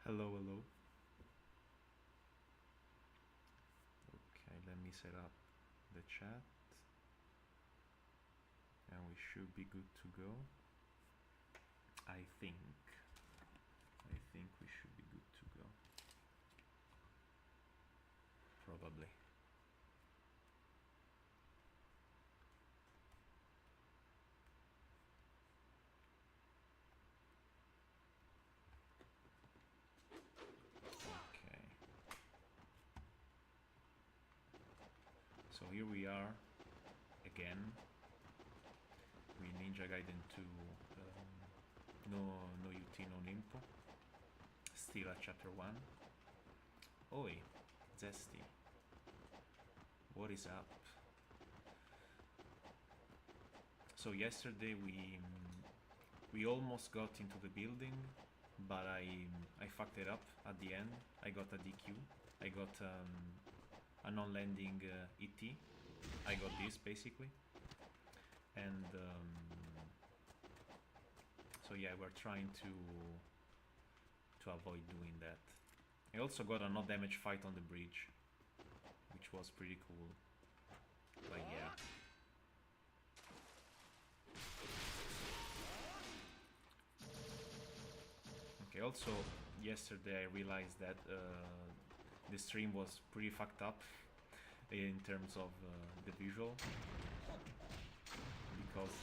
Hello, hello. Okay, let me set up the chat and we should be good to go. I think we should be good to go. Probably. Okay. So here we are again. We Ninja Gaiden 2 No UT No Ninpo. Still at chapter 1. Oi, Zesty. What is up? So yesterday we almost got into the building, but I fucked it up at the end. I got a DQ. I got a non-landing ET. I got this basically, and so yeah, we're trying to avoid doing that. I also got a no damage fight on the bridge, which was pretty cool. But yeah. Okay, also yesterday I realized that the stream was pretty fucked up in terms of the visual, because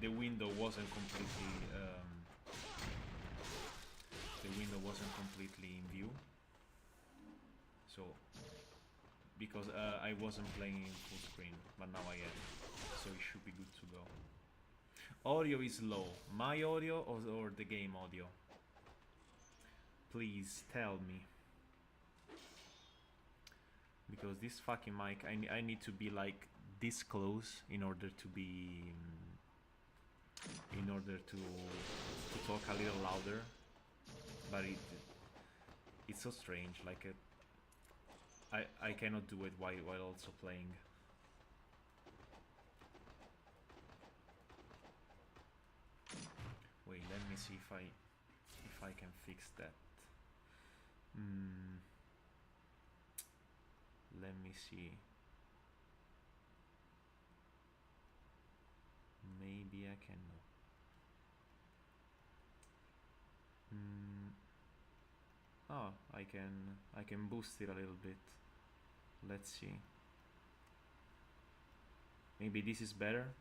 the window wasn't completely in view. So because I wasn't playing in full screen, but now I am, so it should be good to go. Audio is low. My audio or the game audio? Please tell me. Because this fucking mic, I need to be like this close in order to be... in order to talk a little louder. But it's so strange, like I cannot do it while also playing. Wait, let me see if I can fix that. Let me see. Maybe I can. Oh, I can boost it a little bit. Let's see. Maybe this is better.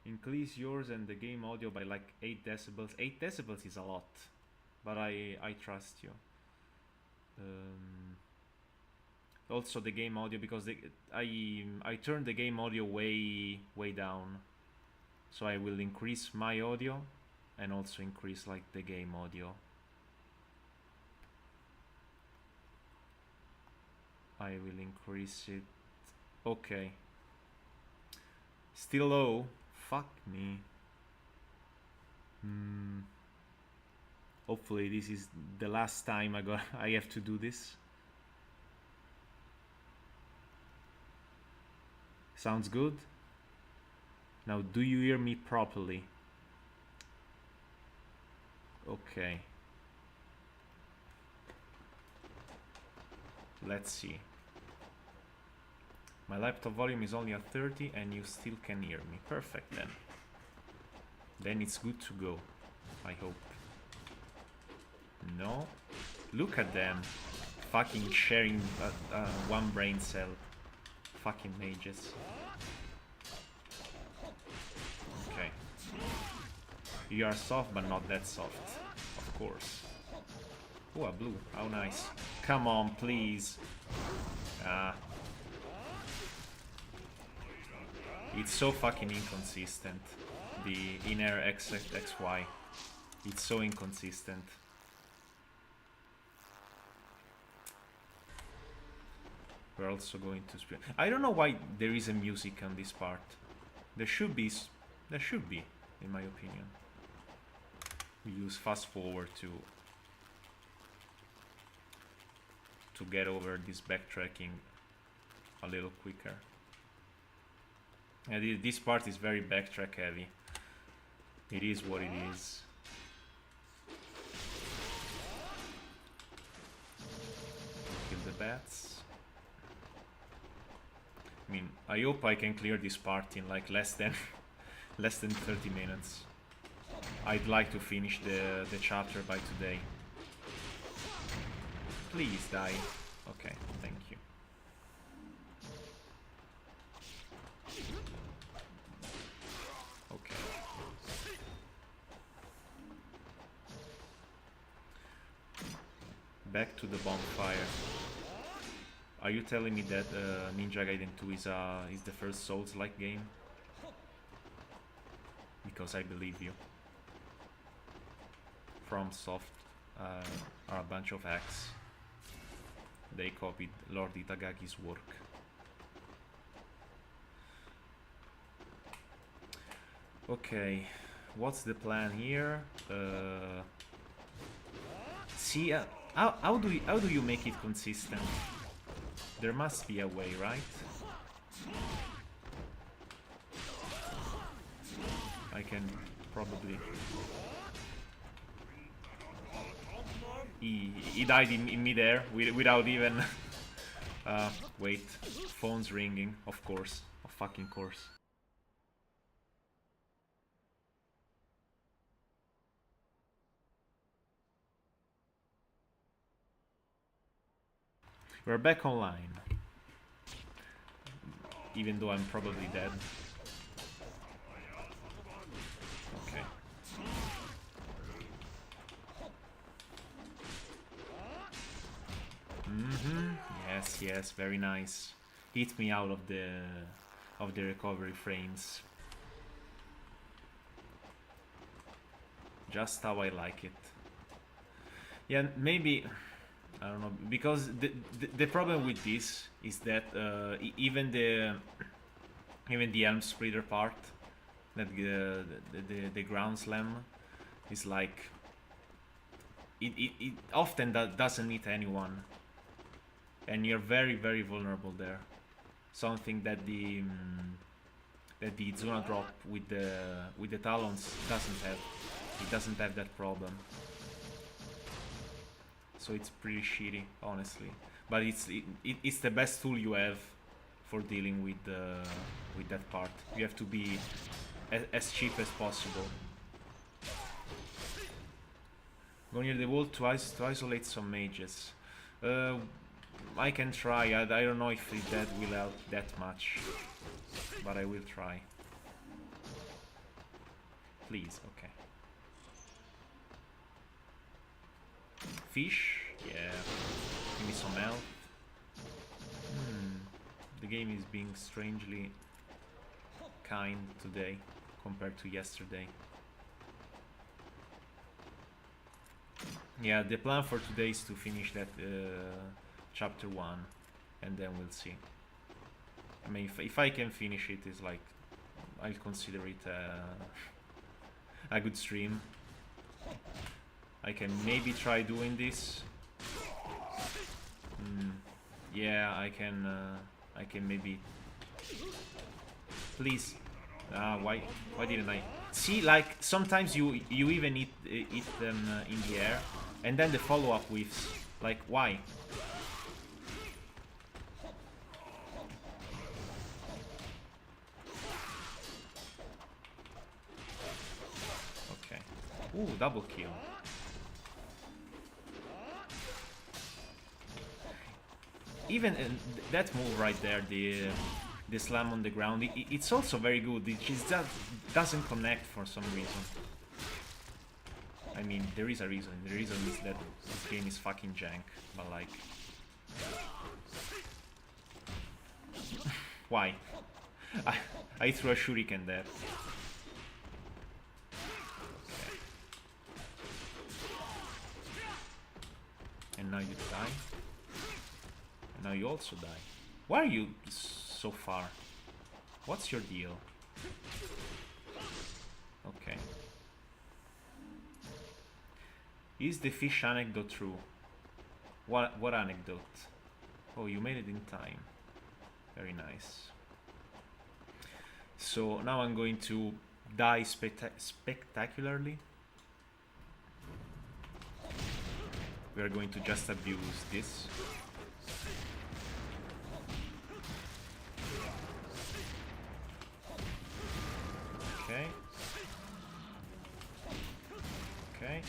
Increase yours and the game audio by like 8 decibels. 8 decibels is a lot, but I trust you. Also the game audio, because I turned the game audio way down, so I will increase my audio and also increase like the game audio. I will increase it. Okay. Still low. Fuck me. Hopefully this is the last time I have to do this. Sounds good? Now, do you hear me properly? Okay. Let's see. My laptop volume is only at 30 and you still can hear me. Perfect then. Then it's good to go, I hope. No? Look at them. Fucking sharing one brain cell. Fucking mages. Okay. You are soft, but not that soft. Of course. Oh, a blue. How nice. Come on, please. It's so fucking inconsistent. The inner XY. It's so inconsistent. We're also going to sprint. I don't know why there is a music on this part. There should be, in my opinion. We use fast forward to get over this backtracking a little quicker. And this part is very backtrack heavy. It is what it is. paths. I mean, I hope I can clear this part in like less than 30 minutes. I'd like to finish the chapter by today. Please die. Okay, thank you. Okay. Back to the bonfire. Are you telling me that Ninja Gaiden 2 is the first Souls-like game? Because I believe you. FromSoft are a bunch of hacks. They copied Lord Itagaki's work. Okay, what's the plan here? See, how do you make it consistent? There must be a way, right? I can probably... He died in midair without even... wait, phone's ringing, of course, of fucking course. We're back online. Even though I'm probably dead. Okay. Yes, very nice. Hit me out of the recovery frames. Just how I like it. Yeah, maybe... I don't know, because the problem with this is that even the Elm Splitter part, that the ground slam, is like it often doesn't hit anyone, and you're very vulnerable there. Something that the Izuna drop with the talons doesn't have. It doesn't have that problem. So it's pretty shitty, honestly. But it's the best tool you have for dealing with that part. You have to be as cheap as possible. Go near the wall to isolate some mages. I can try. I don't know if that will help that much, but I will try. Please, okay. Fish? Yeah. Give me some health. The game is being strangely kind today compared to yesterday. Yeah, the plan for today is to finish that chapter 1 and then we'll see. I mean, if I can finish it, it's like I'll consider it a good stream. I can maybe try doing this. Yeah, I can maybe. Please. Why didn't I? See, like sometimes you even eat them in the air, and then the follow-up whiffs. Like why? Okay. Ooh, double kill. Even that move right there, the slam on the ground, it's also very good. It just doesn't connect for some reason. I mean, there is a reason. The reason is that this game is fucking jank. But like, why? I threw a shuriken there. Okay. And now you die. Now you also die. Why are you so far? What's your deal? Okay. Is the fish anecdote true? What anecdote? Oh, you made it in time. Very nice. So now I'm going to die spectacularly. We are going to just abuse this. Okay.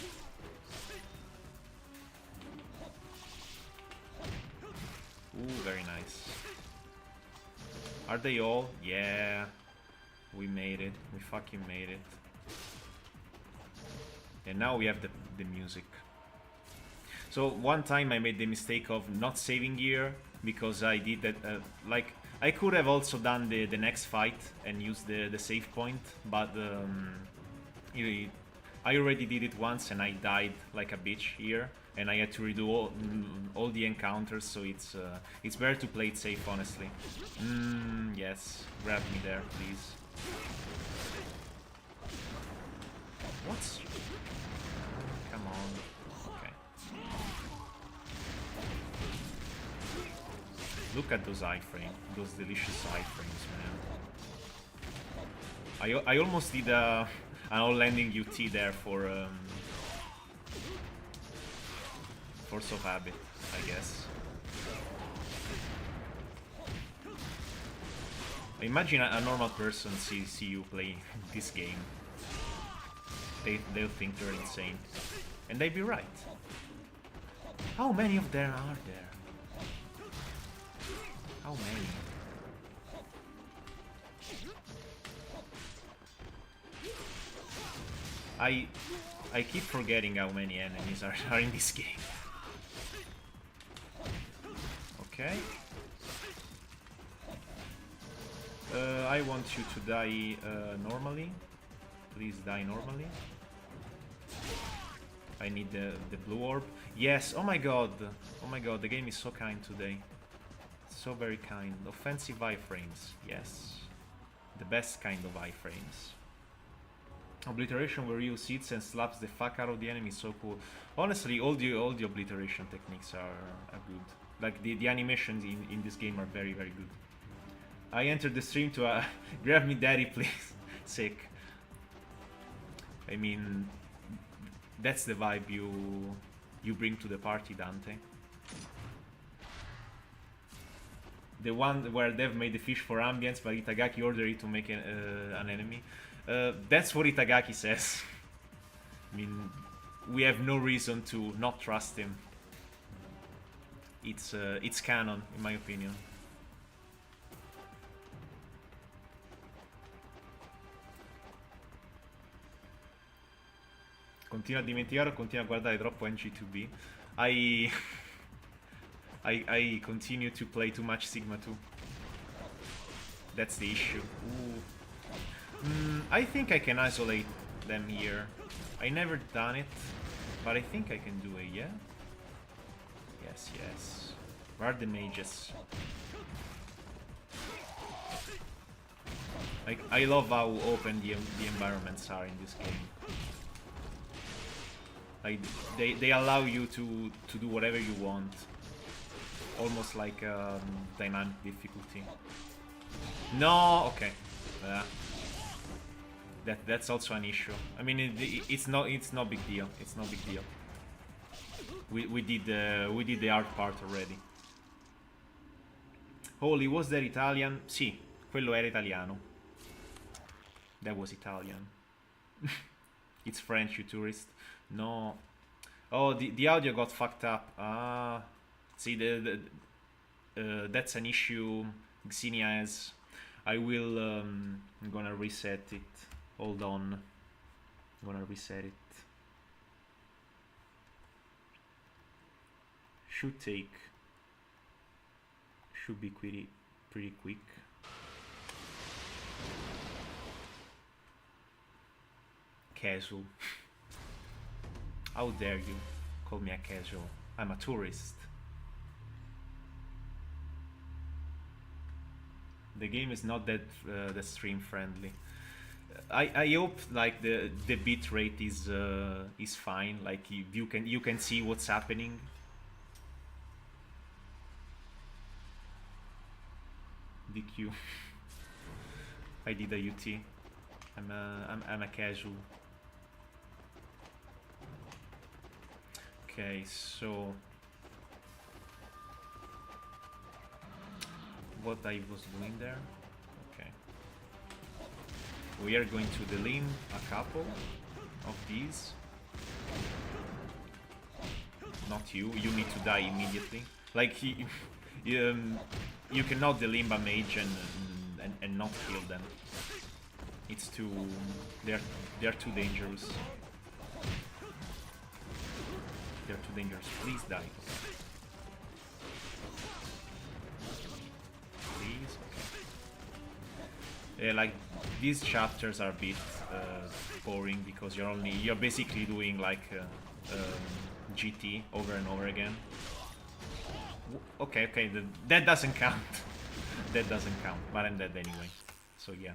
Ooh, very nice. Are they all? Yeah. We made it. We fucking made it. And now we have the music. So one time I made the mistake of not saving here because I did that. Like I could have also done the next fight and used the save point, but I already did it once and I died like a bitch here, and I had to redo all the encounters. So it's better to play it safe, honestly. Yes, grab me there, please. What's? Come on. Okay. Look at those iframes, those delicious iframes, man. I almost did an all landing UT there for force of habit, I guess. Imagine a normal person see you play this game. They'll think you're insane, and they'd be right. How many of them are there? How many? I keep forgetting how many enemies are in this game. Okay. I want you to die normally. Please die normally. I need the blue orb. Yes, oh my god. Oh my god, the game is so kind today. So very kind. Offensive iframes, yes. The best kind of iframes. Obliteration where you sits and slaps the fuck out of the enemy is so cool. Honestly, all the obliteration techniques are good. Like the animations in this game are very, very good. I entered the stream to grab me daddy, please. Sick. I mean, that's the vibe you bring to the party, Dante. The one where Dev made the fish for ambience, but Itagaki ordered it to make an enemy. That's what Itagaki says. I mean, we have no reason to not trust him. It's canon, in my opinion. Continua a dimenticare o continua a guardare troppo NG2B. I continue to play too much Sigma 2. That's the issue. I think I can isolate them here. I never done it, but I think I can do it, yeah? Yes, yes. Where are the mages? Like, I love how open the environments are in this game. Like, they allow you to do whatever you want. Almost like dynamic difficulty. No, okay. That's also an issue. I mean, it's no big deal. It's no big deal. We did the hard part already. Holy, was that Italian? Sì, quello era italiano. That was Italian. It's French, you tourist. No. Oh, the audio got fucked up. Ah. See, that's an issue Xenia has. I will, I'm gonna reset it. Hold on. I'm gonna reset it. Should be pretty quick. Casual. How dare you call me a casual? I'm a tourist. The game is not that stream friendly. I hope like the bit rate is fine. Like you can see what's happening. DQ. I did a UT. I'm a casual. Okay, so what I was doing there? Okay. We are going to delim a couple of these. Not you. You need to die immediately. Like you cannot Delimba mage and not kill them. It's too. They're too dangerous. They're too dangerous. Please die. Please. Okay. Like these chapters are a bit boring because you're basically doing like GT over and over again. Okay, that doesn't count. That doesn't count, but I'm dead anyway. So yeah.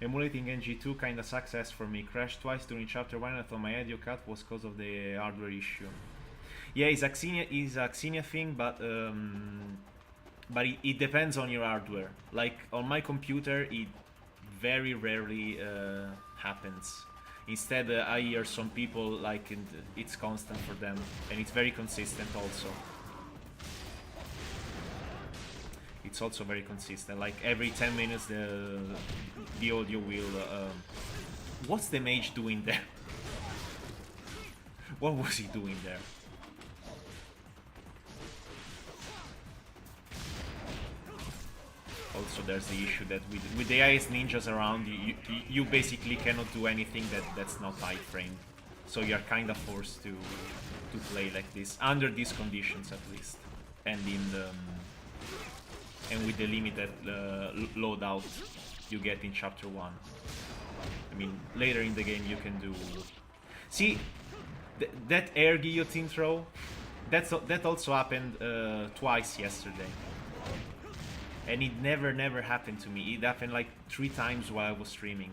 Emulating NG2 kinda success for me. Crashed twice during chapter 1 and I thought my audio cut was cause of the hardware issue. Yeah, it's a Xenia thing, but it depends on your hardware. Like on my computer, it very rarely happens. Instead, I hear some people like it's constant for them, and it's very consistent also. It's also very consistent. Like every 10 minutes, the audio will. What's the mage doing there? What was he doing there? Also, there's the issue that with the AIS ninjas around, you basically cannot do anything that's not iframed. So you're kind of forced to play like this under these conditions at least, and with the limited loadout you get in chapter 1. I mean, later in the game you can do. See, that air guillotine throw, that also happened twice yesterday. And it never happened to me. It happened like 3 times while I was streaming.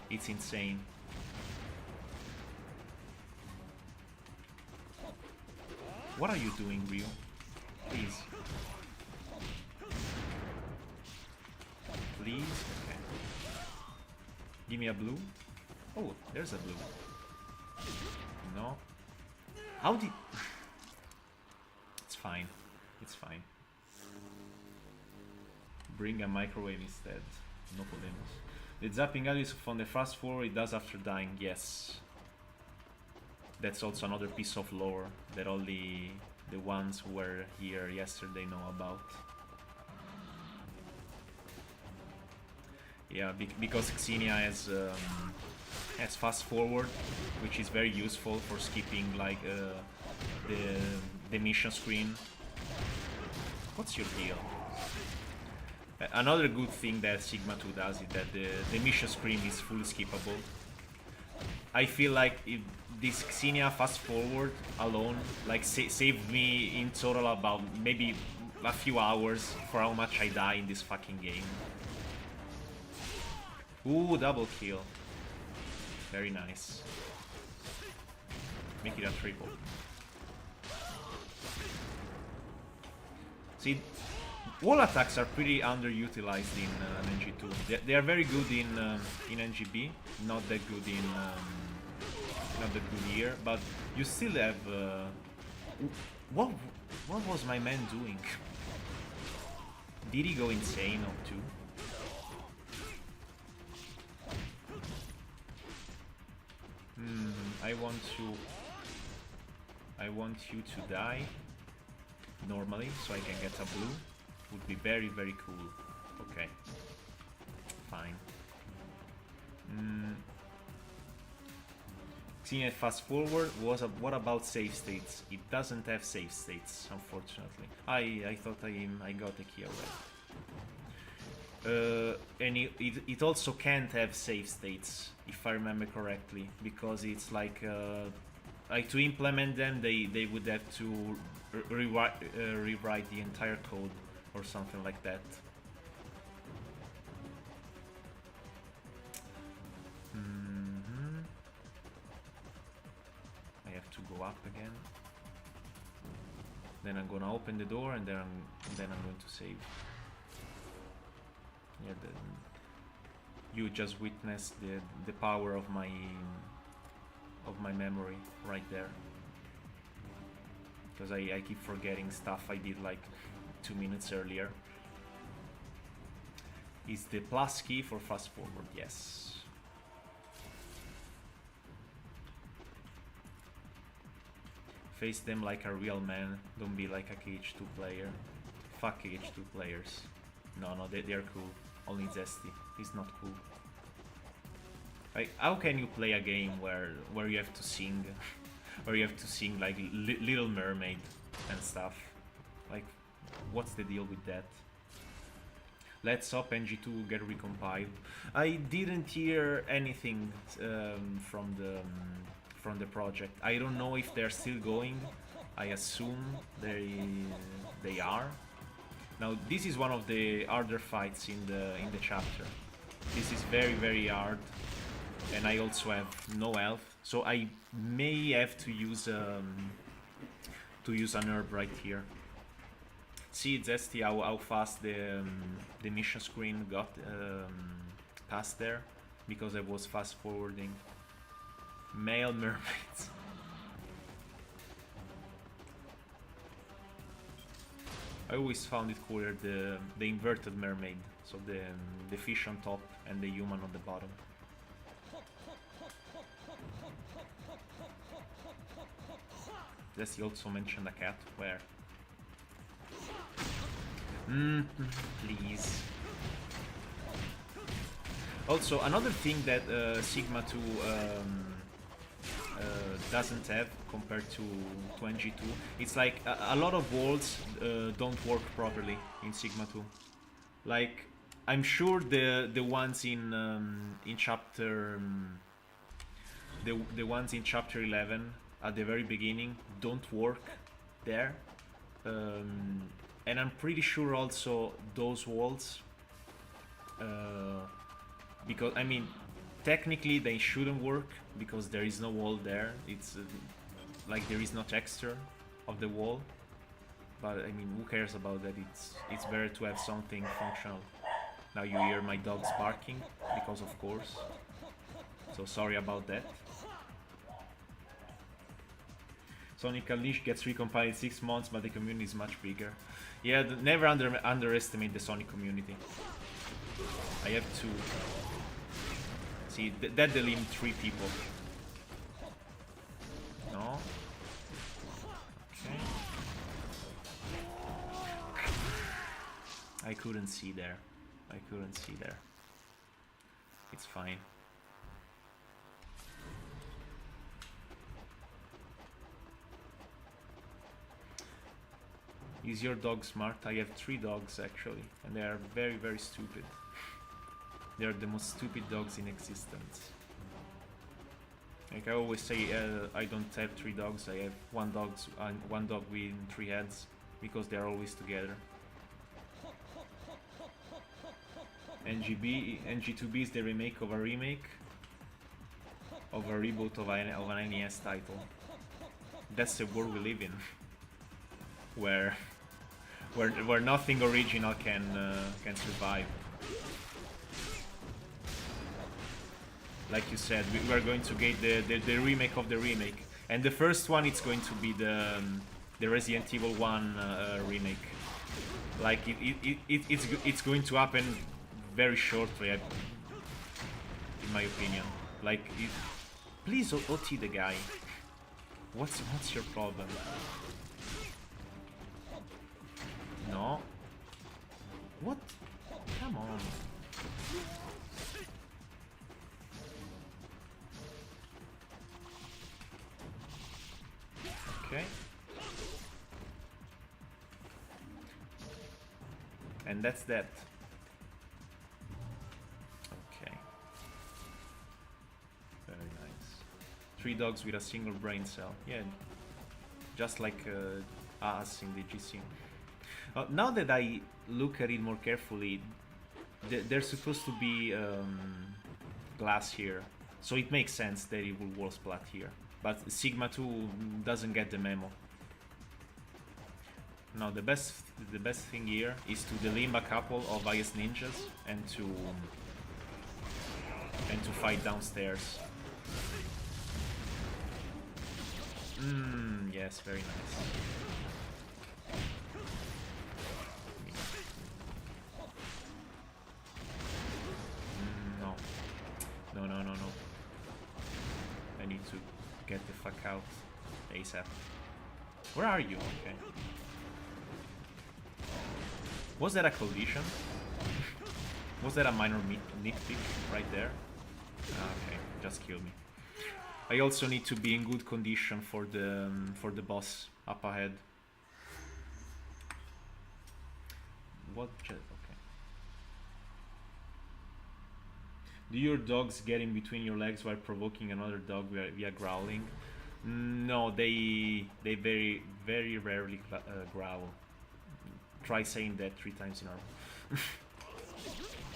It's insane. What are you doing, Rio? Please. Please? Okay. Give me a blue. Oh, there's a blue. No. How did... It's fine. It's fine. Bring a microwave instead. No podemos. The zapping is from the fast forward it does after dying. Yes. That's also another piece of lore that only the ones who were here yesterday know about. Yeah, because Xenia has fast forward, which is very useful for skipping like the mission screen. What's your deal? Another good thing that Sigma 2 does is that the mission screen is fully skippable. I feel like this Xenia fast forward alone like saved me in total about maybe a few hours for how much I die in this fucking game. Ooh, double kill. Very nice. Make it a triple. See, wall attacks are pretty underutilized in NG2. They are very good in NGB, not that good in here. But you still have. What was my man doing? Did he go insane or two? I want you to die normally, so I can get a blue. Would be very, very cool. Okay. Fine. Xenia fast forward was what about save states? It doesn't have save states, unfortunately. I thought I got the key already. And it also can't have save states, if I remember correctly, because it's like to implement them, they would have to rewrite the entire code or something like that. I have to go up again. Then I'm gonna open the door, and then I'm going to save. Yeah, you just witnessed the power of my memory right there. Because I keep forgetting stuff I did like 2 minutes earlier. Is the plus key for fast forward? Yes. Face them like a real man. Don't be like a KH2 player. Fuck KH2 players. No, they're cool. Only Zesty. He's not cool. Like, how can you play a game where you have to sing, where you have to sing like Little Mermaid and stuff? Like, what's the deal with that? Let's hope NG2 get recompiled. I didn't hear anything from the project. I don't know if they're still going. I assume they are. Now this is one of the harder fights in the chapter. This is very hard, and I also have no health, so I may have to use an herb right here. See, Zesty, how fast the mission screen got past there, because I was fast forwarding. Male mermaids. I always found it cooler the inverted mermaid, so the fish on top and the human on the bottom. Zesty also mentioned a cat. Where? Please. Also, another thing that Sigma 2 doesn't have compared to NG2, it's like a lot of walls don't work properly in Sigma 2. Like, I'm sure the ones in chapter the ones in chapter 11 at the very beginning don't work there. And I'm pretty sure also those walls, because I mean, technically they shouldn't work because there is no wall there. It's like there is no texture of the wall. But I mean, who cares about that? It's better to have something functional. Now you hear my dogs barking, because of course. So sorry about that. Sonic Unleashed gets recompiled in 6 months, but the community is much bigger. Yeah, never underestimate the Sonic community. I have to... See, that delivered 3 people. No? Okay. I couldn't see there. I couldn't see there. It's fine. Is your dog smart? I have 3 dogs actually, and they are very stupid. They are the most stupid dogs in existence. Like I always say, I don't have 3 dogs. I have one dog with 3 heads, because they are always together. NG2B is the remake of a remake of a reboot of an NES title. That's the world we live in, where nothing original can survive. Like you said, we are going to get the remake of the remake, and the first one it's going to be the Resident Evil 1 remake. Like it's going to happen very shortly, in my opinion. Like, please OT the guy. What's your problem? No. What? Come on. Okay. And that's that. Okay. Very nice. 3 dogs with a single brain cell. Yeah. Just like us in the GC. Now that I look at it more carefully, there's supposed to be glass here, so it makes sense that it will wall splat here. But Sigma 2 doesn't get the memo. Now the best thing here is to delimb a couple of IS ninjas and to fight downstairs. Yes, very nice. No. I need to get the fuck out ASAP. Where are you? Okay. Was that a collision? Was that a minor nitpick right there? Okay, just kill me. I also need to be in good condition for the boss up ahead. What? Okay. Do your dogs get in between your legs while provoking another dog via growling? No, they very rarely growl. Try saying that 3 times in a row.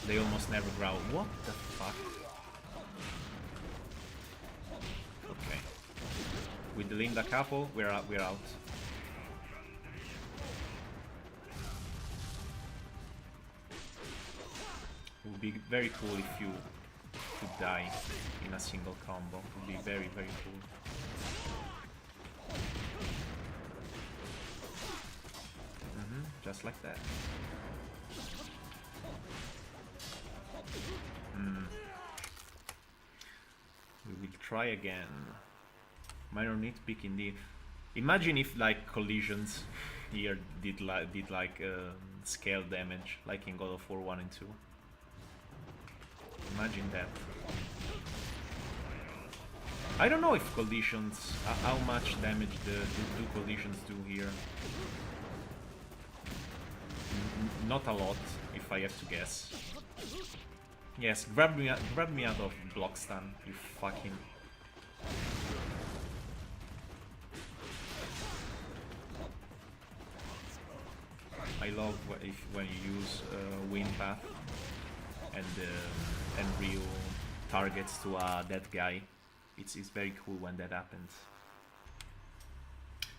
They almost never growl. What the fuck? Okay. With the Linda couple, we're out. It would be very cool if you could die in a single combo. It would be very cool. Just like that. We will try again. Minor nitpick indeed. Imagine if like collisions here did like scale damage, like in God of War 1 and 2. Imagine that. I don't know if collisions, how much damage the collisions do here. Not a lot, if I have to guess. Yes, grab me out of block stun, you fucking... I love when you use wind path and real targets to a dead guy. It's very cool when that happens.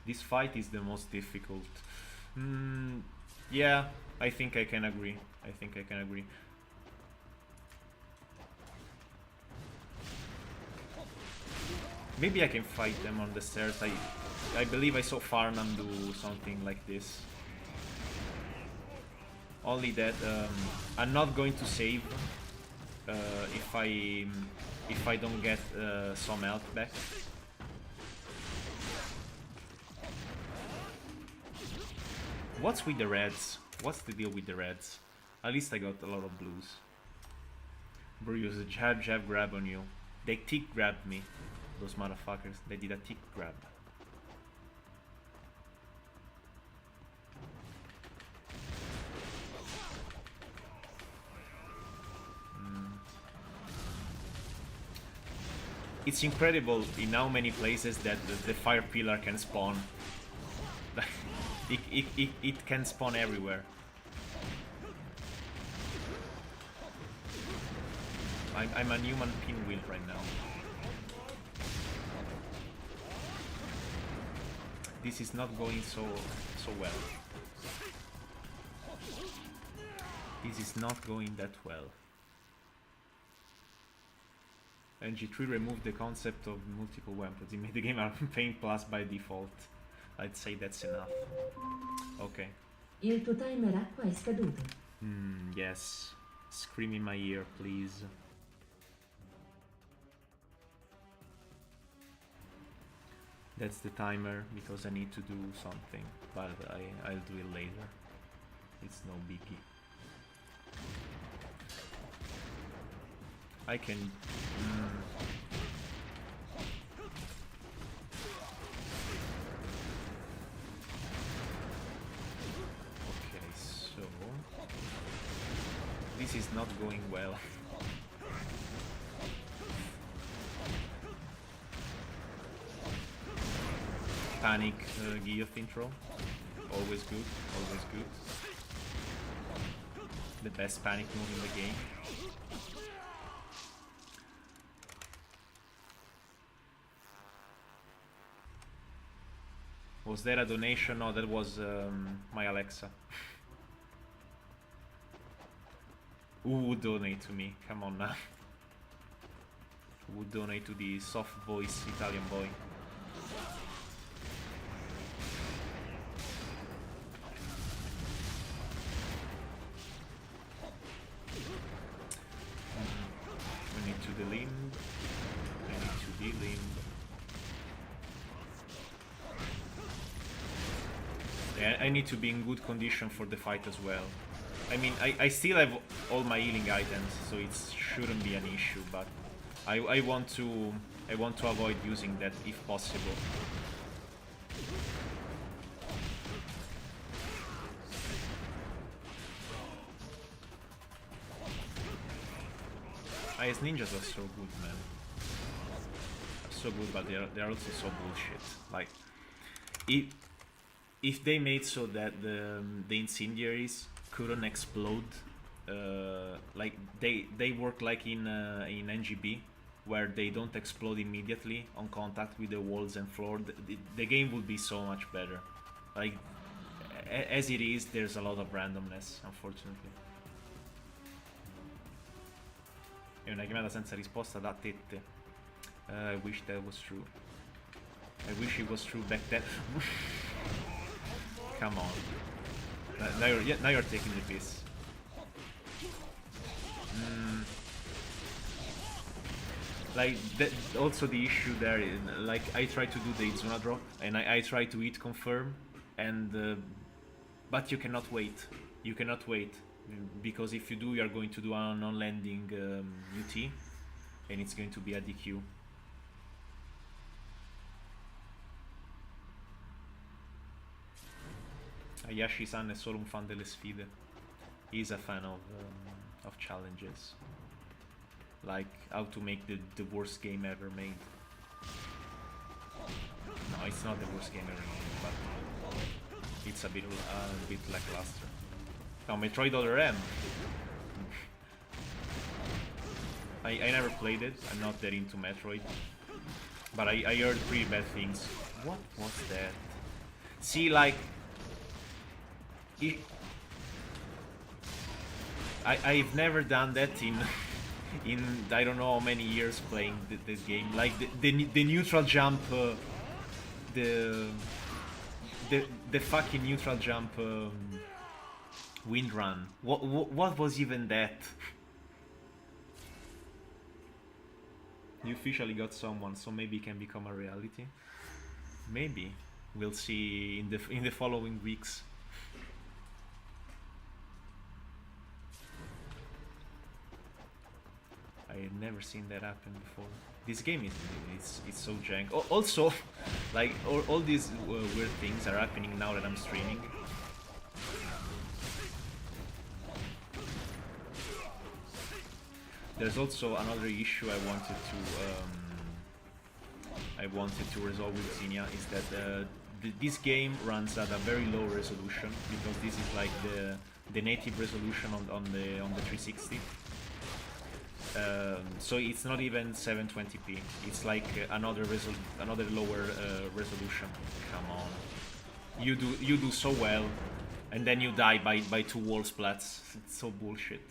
This fight is the most difficult. Yeah, I think I can agree. Maybe I can fight them on the stairs. I believe I saw Farnham do something like this. Only that I'm not going to save if I don't get some health back. What's with the reds? What's the deal with the reds? At least I got a lot of blues. Bro, use a jab grab on you. They tick grabbed me. Those motherfuckers. They did a tick grab. It's incredible in how many places that the fire pillar can spawn. It can spawn everywhere. I'm a Newman pinwheel right now. This is not going so well. This is not going that well. And G3 removed the concept of multiple weapons. It made the game a pain plus by default. I'd say that's enough. Okay. Il tuo timer acqua è scaduto. Yes. Scream in my ear, please. That's the timer because I need to do something, but I'll do it later. It's no biggie. I can... Okay, so... This is not going well. Panic guillotine throw. Always good, always good. The best panic move in the game. Was there a donation? No, that was my Alexa. Who would donate to me? Come on now. Who would donate to the soft voice Italian boy? We need to delimb. We need to delimb. Yeah, I need to be in good condition for the fight as well. I mean, I still have all my healing items, so it shouldn't be an issue. But I want to avoid using that if possible. Ice ninjas are so good, man. So good, but they're also so bullshit. Like, if they made so that the incendiaries couldn't explode, like they work like in NGB, where they don't explode immediately on contact with the walls and floor, the game would be so much better. Like, as it is, there's a lot of randomness, unfortunately. È una chiamata senza risposta da tette. I wish that was true. I wish it was true back then. Come on. Now you're taking the piss. Like, that, also the issue there, like, I try to do the Izuna drop, and I try to hit confirm, and but you cannot wait. You cannot wait, because if you do, you are going to do an on-landing UT, and it's going to be a DQ. Ayashi-san è solo un fan delle sfide. He's a fan of challenges. Like how to make the worst game ever made. No, it's not the worst game ever made, but it's a bit lackluster. Now, Metroid Other M. I never played it. I'm not that into Metroid, but I heard pretty bad things. What was that? See, like, I've never done that in I don't know how many years playing this game. Like the neutral jump, the fucking neutral jump wind run. What was even that? You officially got someone, so maybe it can become a reality. Maybe we'll see in the following weeks. I had never seen that happen before. This game is it's so jank. Also, like all these weird things are happening now that I'm streaming. There's also another issue I wanted to resolve with Xenia, is that this game runs at a very low resolution, because this is like the native resolution on the 360. So it's not even 720p. It's like another lower resolution. Come on, you do so well, and then you die by 2 wall splats. It's so bullshit.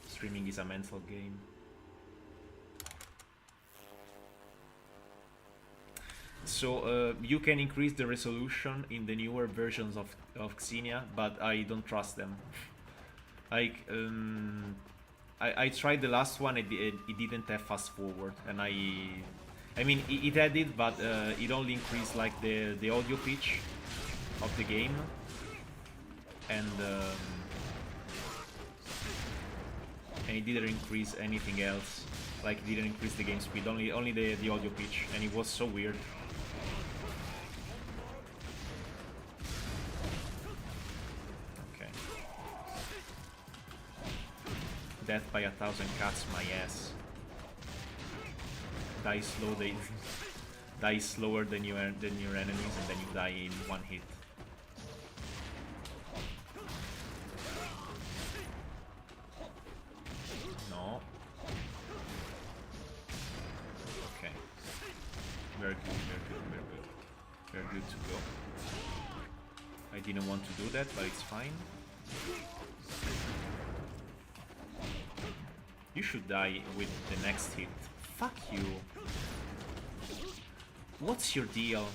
Streaming is a mental game. So you can increase the resolution in the newer versions of Xenia, but I don't trust them. Like, I tried the last one, it didn't have fast forward, and I mean it had it, but it only increased like the audio pitch of the game, and it didn't increase anything else. Like, it didn't increase the game speed, only the audio pitch, and it was so weird. Death by 1,000 cuts, my ass. Die slower than your enemies, and then you die in 1 hit. No. Okay. Very good. We're good to go. I didn't want to do that, but it's fine. You should die with the next hit. Fuck you. What's your deal?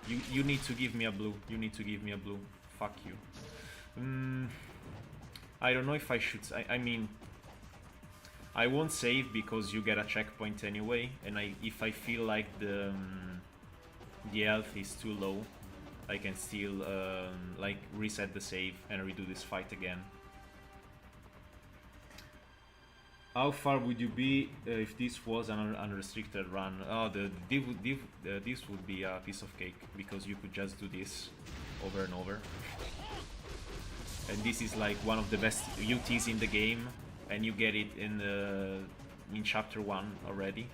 You need to give me a blue. You need to give me a blue. Fuck you. I don't know if I should... I mean... I won't save because you get a checkpoint anyway, and if I feel like the health is too low, I can still like reset the save and redo this fight again. How far would you be if this was an unrestricted run? Oh, this would be a piece of cake, because you could just do this over and over. And this is like one of the best UTs in the game, and you get it in chapter 1 already.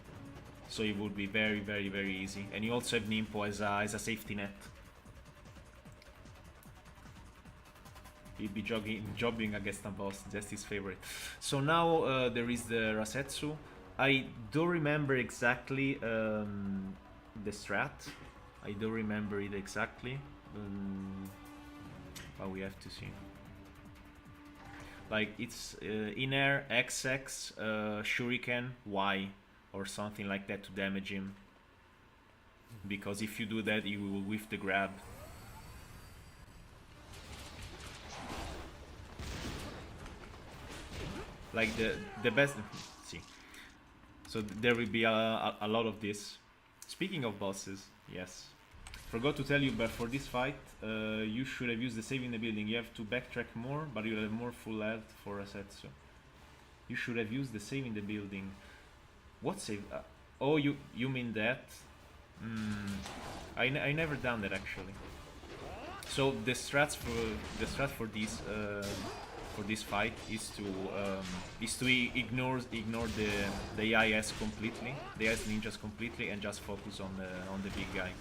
So it would be very, very, very easy. And you also have Ninpo as a safety net. He'd be jobbing against a boss, just his favorite. So now there is the Rasetsu. I don't remember exactly the strat. I don't remember it exactly. But we have to see. Like it's in air, XX, Shuriken, Y, or something like that to damage him. Because if you do that, you will whiff the grab. Like the best. See, so there will be a lot of this. Speaking of bosses, yes, forgot to tell you, but for this fight, you should have used the save in the building. You have to backtrack more, but you'll have more full health for Asetsu. You should have used the save in the building. What save? Oh, you mean that? I never done that actually. So the strat for this fight is to ignore the AIS completely, the AIS ninjas completely, and just focus on the big guy.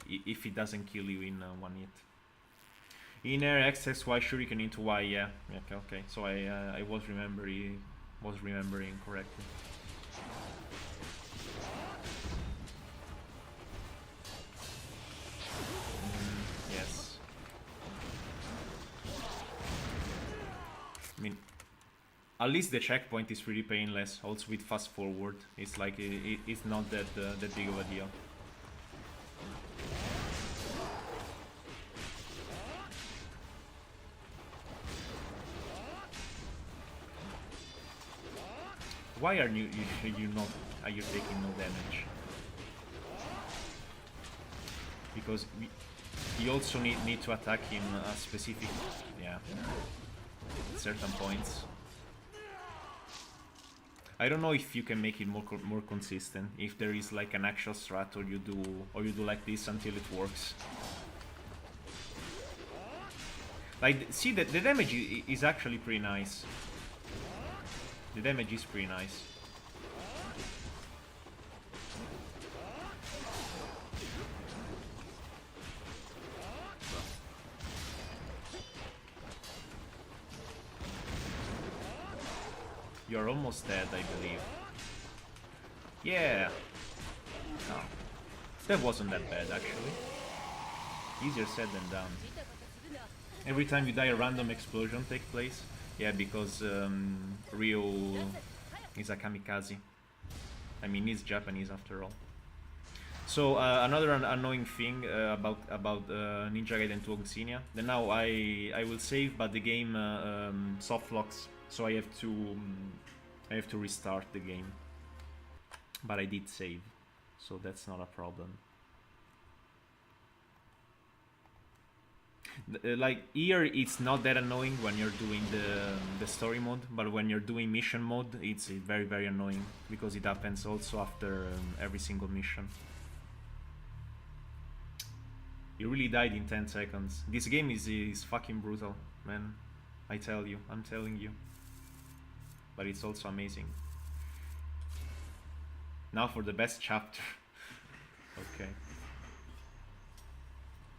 If it doesn't kill you in one hit. In air XXY shuriken into Y, yeah. Okay. So I was remembering correctly. Yes. I mean, at least the checkpoint is really painless. Also with fast forward, it's like it's not that big of a deal. Why are you taking no damage? Because you also need to attack him a specific, yeah, certain points. I don't know if you can make it more consistent. If there is like an actual strat, or you do like this until it works. Like, see, the damage is actually pretty nice. The damage is pretty nice. You're almost dead, I believe. Yeah. No. That wasn't that bad, actually. Easier said than done. Every time you die, a random explosion takes place. Yeah, because Ryo is a kamikaze. I mean, he's Japanese after all. So another annoying thing about Ninja Gaiden 2 Oxenia. Then now I will save, but the game soft locks, so I have to restart the game. But I did save, so that's not a problem. Like here, it's not that annoying when you're doing the story mode, but when you're doing mission mode, it's very, very annoying, because it happens also after every single mission. You really died in 10 seconds. This game is fucking brutal, man. I'm telling you. But it's also amazing. Now for the best chapter. Okay.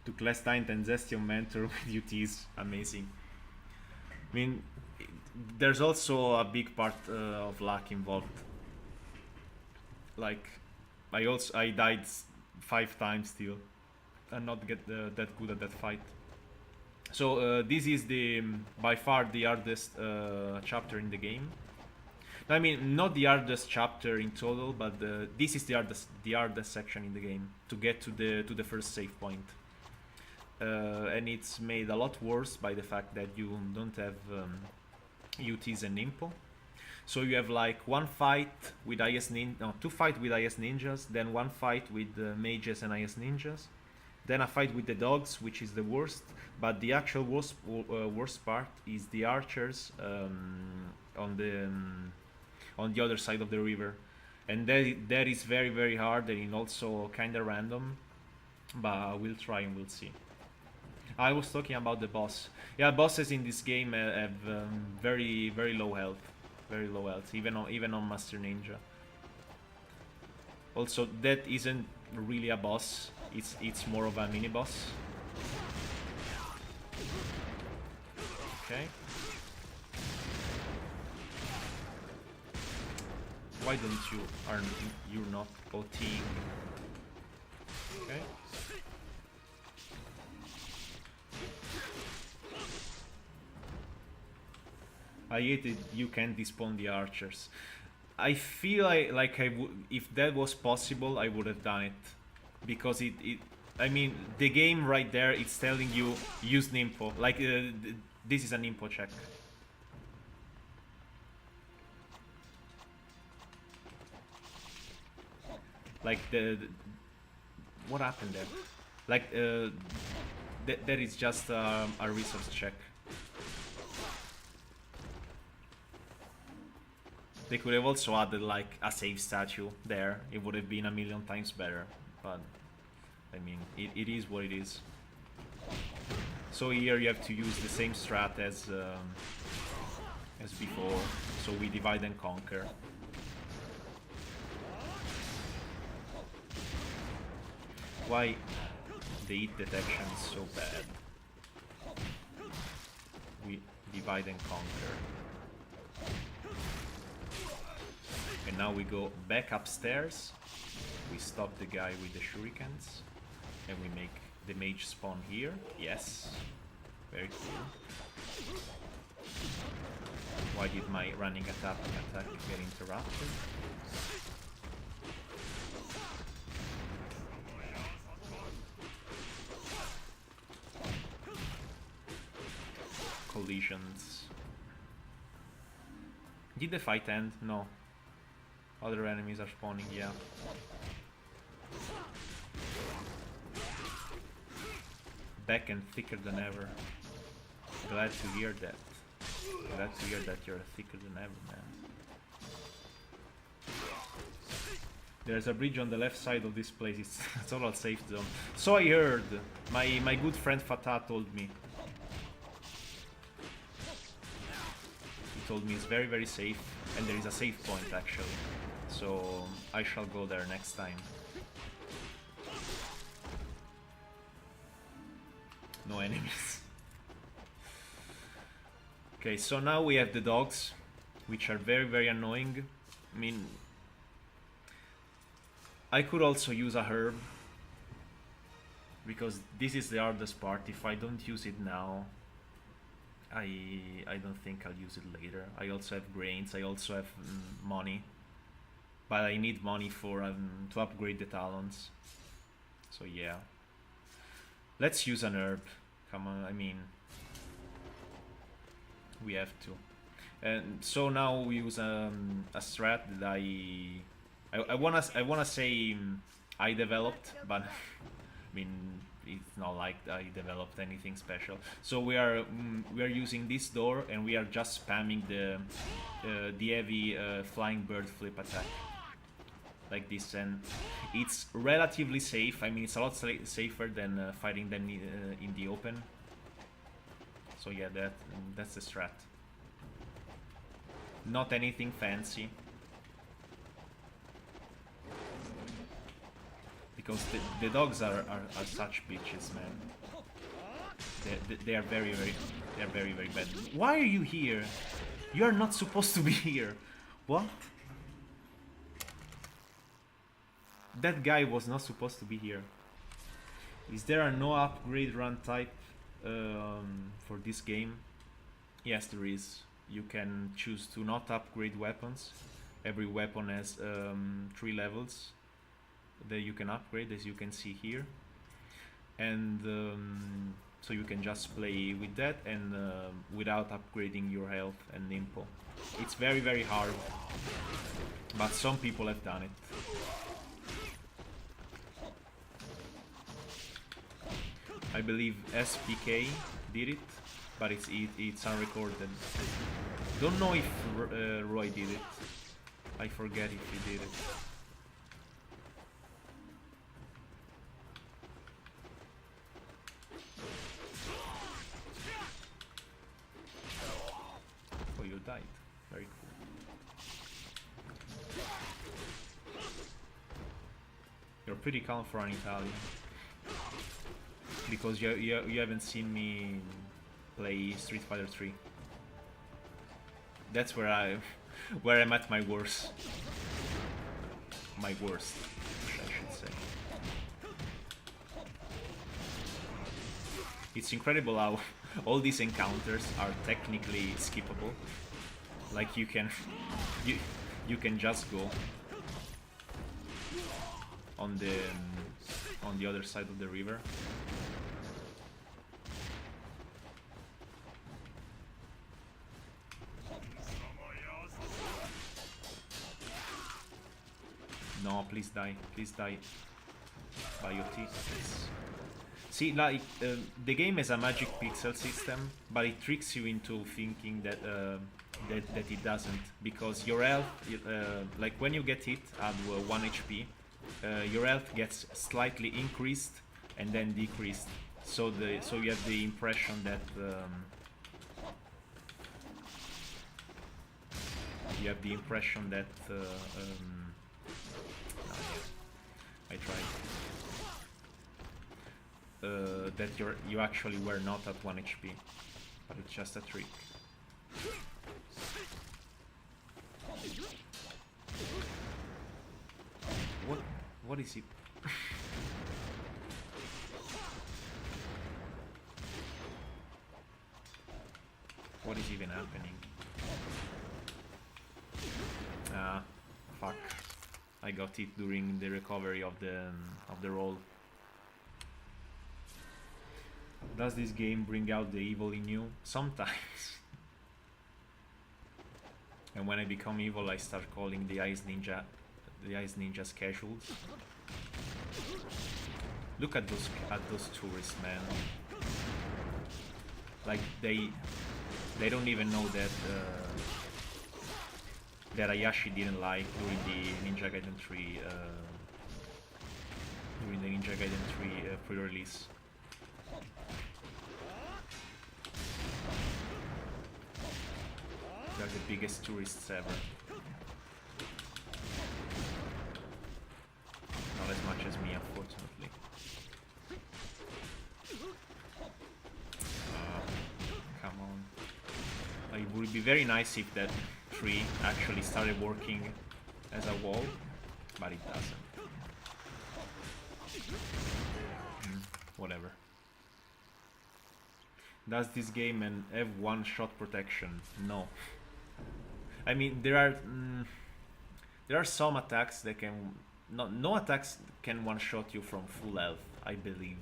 Took less time than Zestion Mentor with UTs. Amazing. I mean, there's also a big part of luck involved. Like, I died 5 times still, and not get that good at that fight. So this is by far the hardest chapter in the game. I mean, not the hardest chapter in total, but this is the hardest section in the game to get to the first save point. And it's made a lot worse by the fact that you don't have UTs and Ninpo. So you have like one fight with two fight with IS ninjas, then one fight with mages and IS ninjas, then a fight with the dogs, which is the worst. But the actual worst part is the archers on the other side of the river, and that is very hard and also kind of random. But we'll try and we'll see. I was talking about the boss. Yeah, bosses in this game have very low health, even on Master Ninja. Also, that isn't really a boss. It's more of a mini boss. Okay. Why don't you're not OTing? Okay. I hate it. You can't despawn the archers. I feel like if that was possible, I would have done it, because I mean, the game right there, it's telling you use Ninpo. Like this is a Ninpo check. Like what happened there? Like that is just a resource check. They could have also added like a save statue there. It would have been a million times better. But I mean, it is what it is. So here you have to use the same strat as before. So we divide and conquer. Why the hit detection is so bad? We divide and conquer. And now we go back upstairs. We stop the guy with the shurikens. And we make the mage spawn here. Yes. Very cool. Why did my running attack get interrupted? Collisions. Did the fight end? No. Other enemies are spawning, yeah. Back and thicker than ever. Glad to hear that. Glad to hear that you're thicker than ever, man. There's a bridge on the left side of this place. It's a total safe zone. So I heard. My good friend Fatah told me. He told me it's very safe, and there is a save point actually. So I shall go there next time. No enemies. Okay, so now we have the dogs, which are very annoying. I mean, I could also use a herb, because this is the hardest part. If I don't use it now, I don't think I'll use it later. I also have grains, I also have money. But I need money for to upgrade the talons. So yeah. Let's use an herb. Come on, I mean, we have to. And so now we use a strat that I wanna say I developed, but I mean, it's not like I developed anything special. So we are using this door, and we are just spamming the heavy flying bird flip attack. Like this, and it's relatively safe. I mean, it's a lot safer than fighting them in the open. So yeah, that's the strat. Not anything fancy, because the dogs are such bitches, man. They are very bad. Why are you here? You are not supposed to be here. What? That guy was not supposed to be here. Is there a no upgrade run type for this game? Yes, there is. You can choose to not upgrade weapons. Every weapon has 3 levels that you can upgrade, as you can see here. And so you can just play with that and without upgrading your health and Ninpo. It's very, very hard, but some people have done it. I believe SPK did it, but it's unrecorded. Don't know if Roy did it. I forget if he did it. Oh, you died. Very cool. You're pretty calm for an Italian. Because you haven't seen me play Street Fighter 3. That's where I'm at my worst. My worst, I should say. It's incredible how all these encounters are technically skippable. Like you can just go on the other side of the river. No, please die by your teeth. See, like the game has a magic pixel system, but it tricks you into thinking that that it doesn't, because your health, like when you get hit at 1 HP, your health gets slightly increased and then decreased. So you have the impression that I tried. That you actually were not at 1 HP, but it's just a trick. What is it? What is even happening? Ah, fuck. I got it during the recovery of the roll. Does this game bring out the evil in you? Sometimes. And when I become evil, I start calling the Ice Ninjas casuals. Look at those tourists, man. Like they don't even know that that Ayashi didn't like during the Ninja Gaiden 3 pre-release. They're the biggest tourists ever. Not as much as me, unfortunately. Come on. It would be very nice if that tree actually started working as a wall, but it doesn't. Whatever. Does this game have one-shot protection? No. I mean, there are some attacks that can... No attacks can one-shot you from full health, I believe.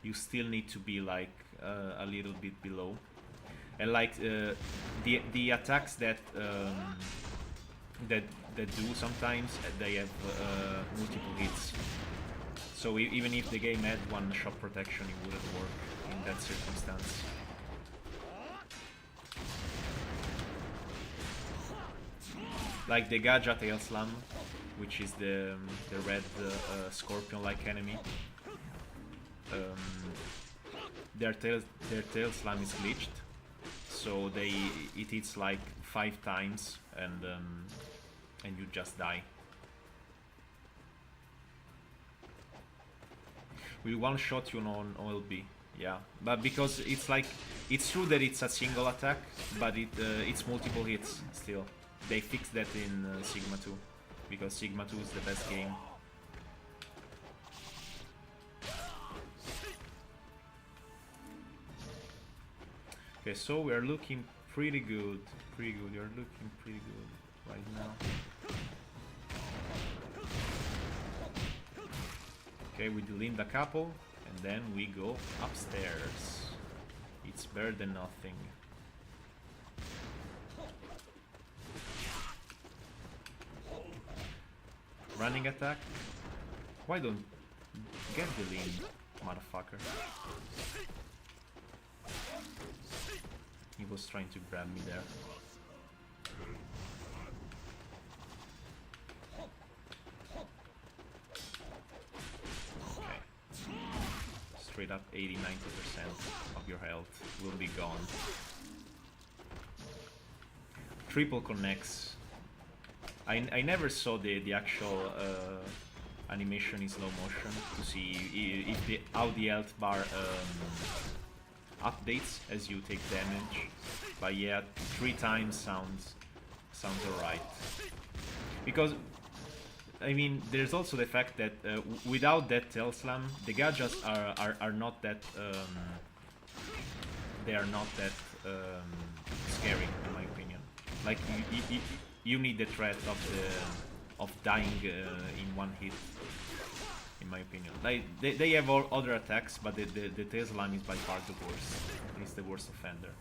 You still need to be like a little bit below. And like the attacks that that do sometimes, they have multiple hits. So even if the game had one-shot protection, it wouldn't work in that circumstance. Like the Gaja Tail Slam, which is the red scorpion-like enemy. Their tail slam is glitched, so it hits like 5 times and you just die. Will one shot you on OLB? Yeah, but because it's true that it's a single attack, but it's multiple hits still. They fixed that in Sigma 2, because Sigma 2 is the best game. Okay, so we are looking pretty good. You're looking pretty good right now. Okay, we delined a couple, And then we go upstairs. It's better than nothing. Running attack? Why don't get the lean, motherfucker? He was trying to grab me there. Okay. Straight up 80-90% of your health will be gone. Triple connects. I never saw the actual animation in slow motion to see if how the health bar updates as you take damage. But yeah, 3 times sounds alright. Because I mean, there's also the fact that without that tail slam, the gadgets are not that they are not that scary in my opinion. Like you need the threat of dying in one hit, in my opinion. Like they have all other attacks, but the tail slam is by far the worst. It's the worst offender.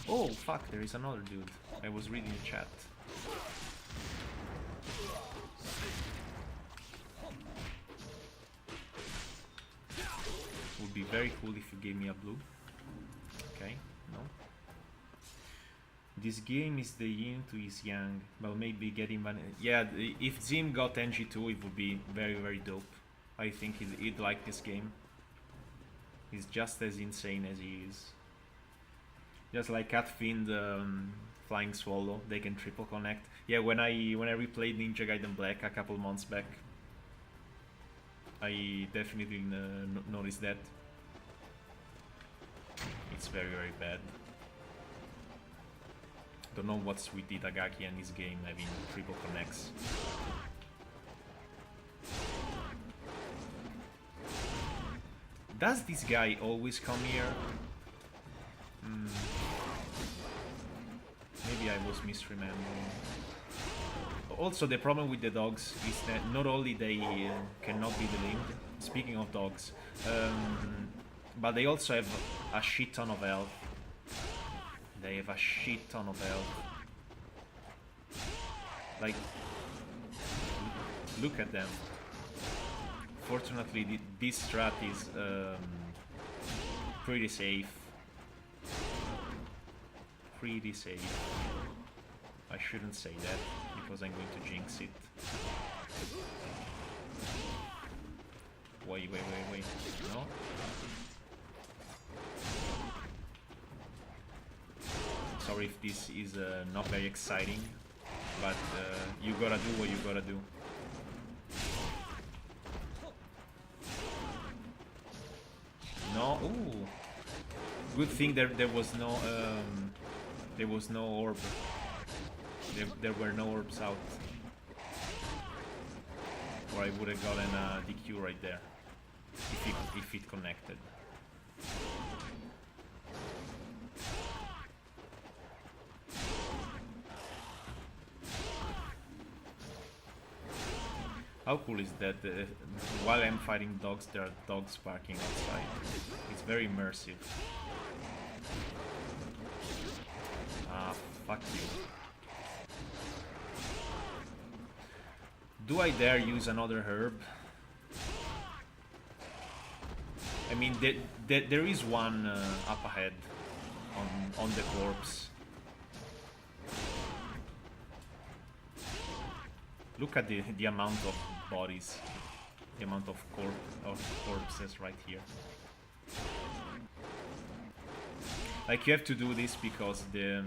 Oh fuck! There is another dude. I was reading the chat. Would be very cool if you gave me a blue. Okay, no. This game is the yin to his yang. Well, maybe getting one. Yeah, if Zim got NG2, it would be very, very dope. I think he'd like this game. He's just as insane as he is. Just like Catfiend, Flying Swallow, they can triple connect. Yeah, when I replayed Ninja Gaiden Black a couple months back, I definitely noticed that. It's very, very bad. Don't know what's with Itagaki and this game having triple connects. Does this guy always come here? Maybe I was misremembering. Also, the problem with the dogs is that not only they cannot be delinked, speaking of dogs, but they also have a shit ton of health. They have a shit ton of health. Like, look at them. Fortunately, this strat is pretty safe. Pretty safe. I shouldn't say that because I'm going to jinx it. Wait. No? Sorry if this is not very exciting, but you gotta do what you gotta do. No, ooh. Good thing there was no orb. There were no orbs out, or I would have gotten a DQ right there if it connected. How cool is that? While I'm fighting dogs, there are dogs barking outside. It's very immersive. Ah, fuck you. Do I dare use another herb? I mean, there is one up ahead on the corpse. Look at the amount of bodies, the amount of corpses right here. Like, you have to do this because the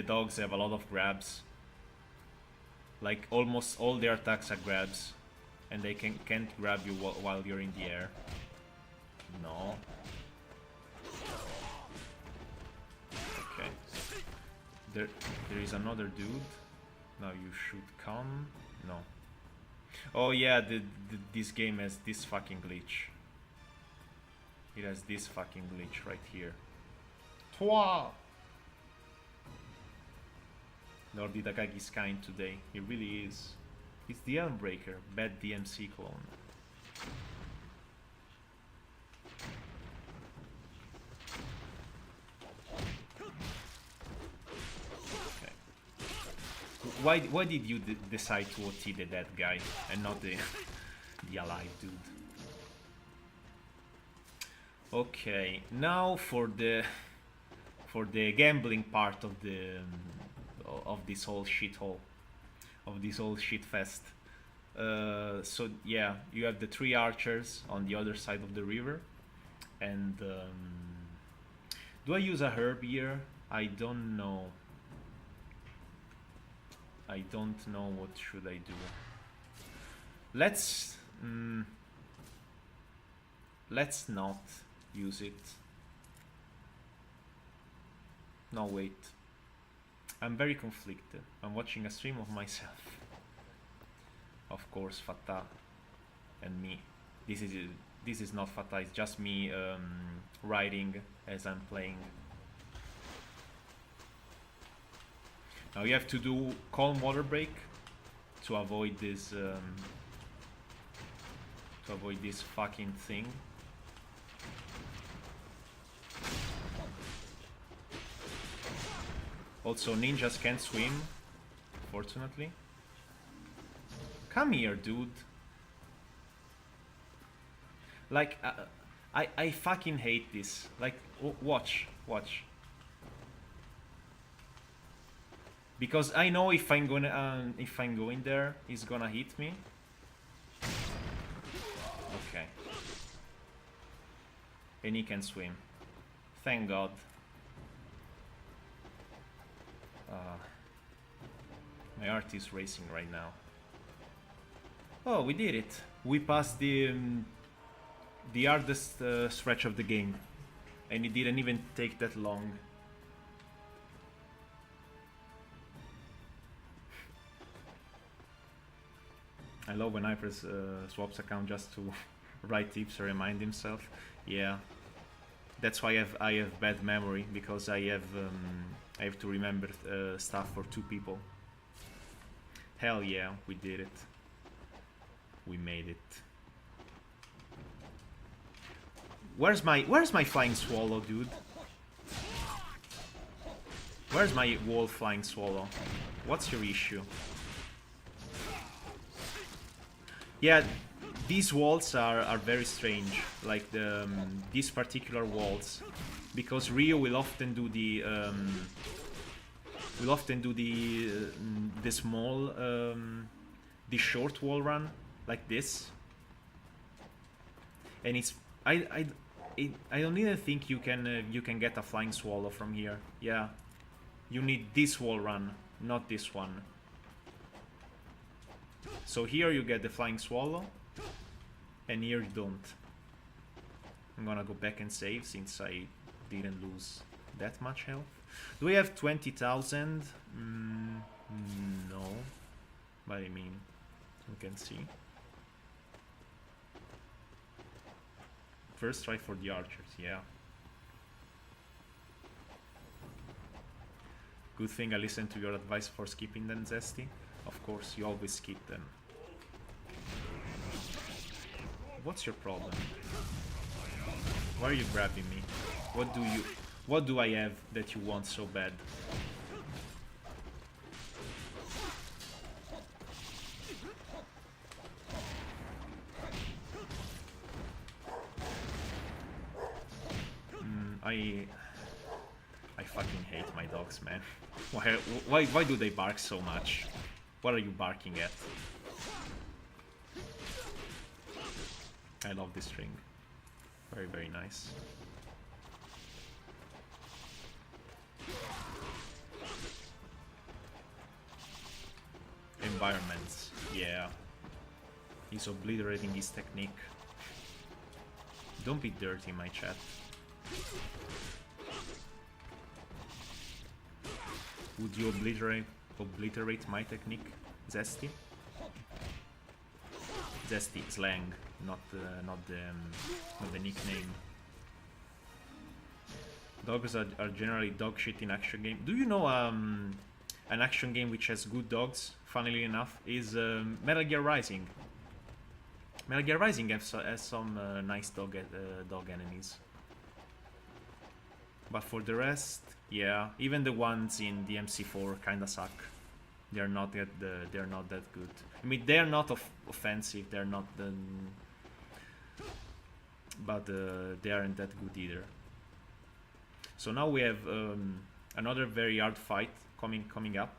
dogs have a lot of grabs. Like, almost all their attacks are grabs, and they can't grab you while you're in the air. No. Okay. There is another dude. Now you should come. No. Oh yeah, this game has this fucking glitch. It has this fucking glitch right here. Twa! Lord Itagaki is kind today. He really is. It's the Elmbreaker, bad DMC clone. why did you decide to OT the dead guy and not the the alive dude? Okay, now for the gambling part of the of this whole shithole, of this whole shit fest. So yeah, you have the 3 archers on the other side of the river, and do I use a herb here? I don't know. I don't know what should I do. Let's not use it. No, wait. I'm very conflicted. I'm watching a stream of myself. Of course, Fatah and me. This is not Fatah. It's just me writing as I'm playing. Now you have to do calm water break to avoid this fucking thing. Also, ninjas can't swim, fortunately. Come here, dude. Like, I fucking hate this. Like, watch. Because I know if I'm going there, he's gonna hit me. Okay. And he can swim. Thank God. My heart is racing right now. Oh, we did it. We passed the hardest stretch of the game. And it didn't even take that long. I love when Hypers swaps account just to write tips or remind himself. Yeah, that's why I have bad memory, because I have to remember stuff for 2 people. Hell yeah, we did it. We made it. Where's my flying swallow, dude? Where's my wall flying swallow? What's your issue? Yeah, these walls are very strange, like these particular walls, because Rio will often do the small the short wall run like this, and it's I don't even think you can get a flying swallow from here. Yeah, you need this wall run, not this one. So here you get the flying swallow, and here you don't. I'm gonna go back and save since I didn't lose that much health. Do we have 20,000? No, but I mean, we can see. First try for the archers, yeah. Good thing I listened to your advice for skipping them, Zesty. Of course, you always skip them. What's your problem? Why are you grabbing me? What do I have that you want so bad? I fucking hate my dogs, man. Why do they bark so much? What are you barking at? I love this string. Very, very nice. Environments, yeah. He's obliterating his technique. Don't be dirty, my chat. Would you obliterate my technique, Zesty? Zesty, slang, not the nickname. Dogs are generally dog shit in action game. Do you know an action game which has good dogs? Funnily enough, is Metal Gear Rising. Metal Gear Rising has some nice dog enemies. But for the rest, yeah, even the ones in DMC4 kinda suck. They're not they're not that good. I mean, they're not offensive. They're not the, but they aren't that good either. So now we have another very hard fight coming up,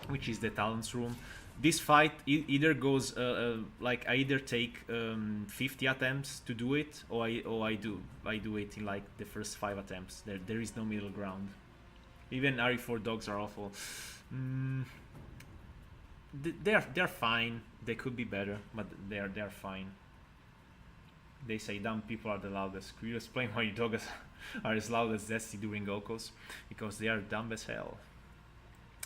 which is the Talons room. This fight either goes like I either take 50 attempts to do it, or I do it in like the first 5 attempts. There is no middle ground. Even RE4 dogs are awful. They're fine. They could be better, but they're fine. They say dumb people are the loudest. Could you explain why your dogs are as loud as Zesty during Okos? Because they are dumb as hell.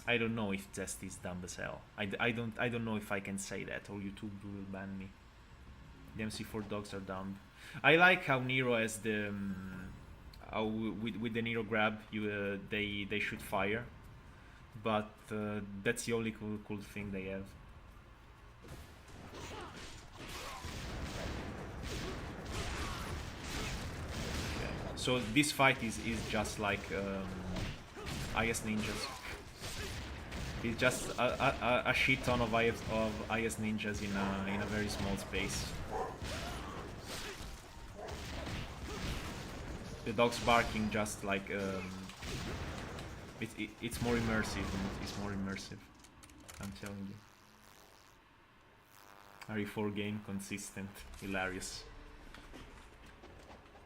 I don't know if Zesty is dumb as hell. I don't know if I can say that, or YouTube will ban me. The MC4 dogs are dumb. I like how Nero has the how with the Nero grab they shoot fire, but that's the only cool thing they have. So this fight is just like IS ninjas. It's just a shit ton of IS ninjas in a very small space. The dogs barking just like it's more immersive. It's more immersive. I'm telling you. RE4 game consistent, hilarious.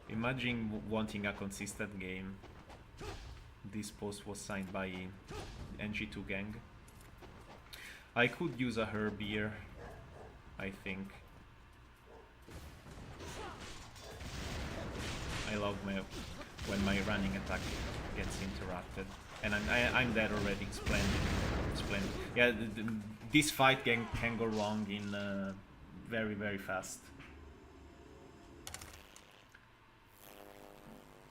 Imagine wanting a consistent game. This post was signed by NG2 gang. I could use a herb here, I think. I love when my running attack gets interrupted, and I'm dead already. Splendid. Yeah, this fight can go wrong in very fast.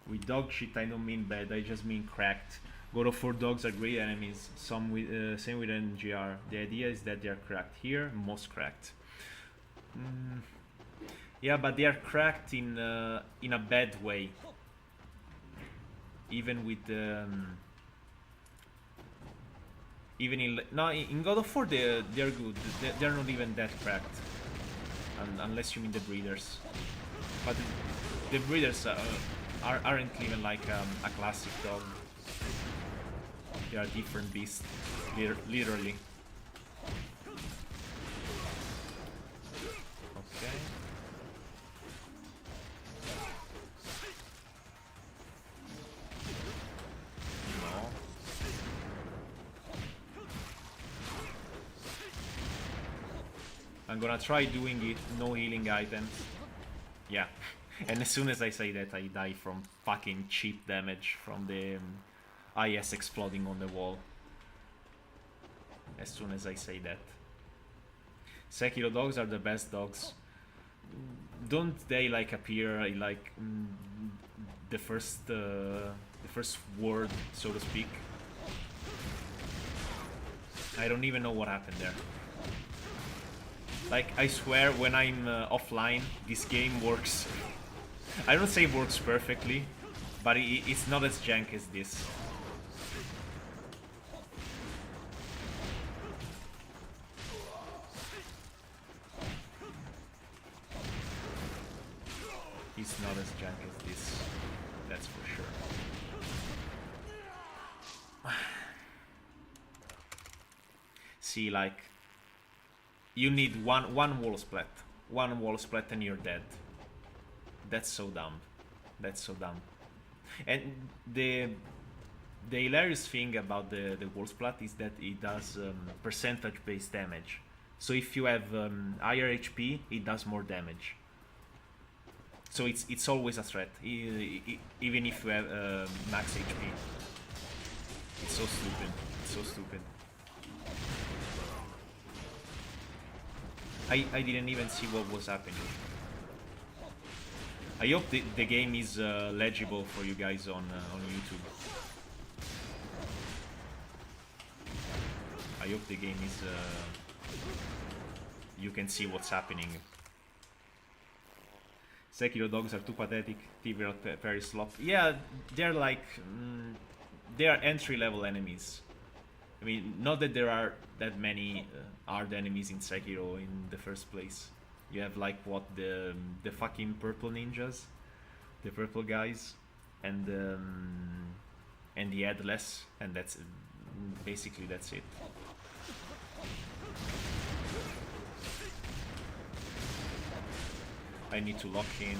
With dog shit, I don't mean bad. I just mean cracked. God of War dogs are great enemies. Same with NGR. The idea is that they are cracked. Here, most cracked. Yeah, but they are cracked in a bad way. Even with even in God of War they're good. They're not even that cracked, unless you mean the breeders. But the breeders aren't even like a classic dog. They are different beasts, literally. Okay. No. I'm gonna try doing it, no healing items. Yeah. And as soon as I say that, I die from fucking cheap damage from the IS exploding on the wall. As soon as I say that. Sekiro dogs are the best dogs. Don't they like appear in like the first word, so to speak? I don't even know what happened there. Like, I swear, when I'm offline, this game works. I don't say it works perfectly, but it's not as jank as this. It's not as jank as this, that's for sure. See, like, you need one wall splat. One wall splat and you're dead. That's so dumb. That's so dumb. And the hilarious thing about the wall splat is that it does percentage based damage. So if you have higher HP, it does more damage. So it's always a threat, even if you have max HP. It's so stupid. It's so stupid. I didn't even see what was happening. I hope the game is legible for you guys on YouTube. I hope the game is you can see what's happening. Sekiro dogs are too pathetic. Tiber very sloppy. Yeah, they're like they are entry level enemies. I mean, not that there are that many hard enemies in Sekiro in the first place. You have like what the fucking purple ninjas, the purple guys, and the headless, and that's basically that's it. I need to lock in.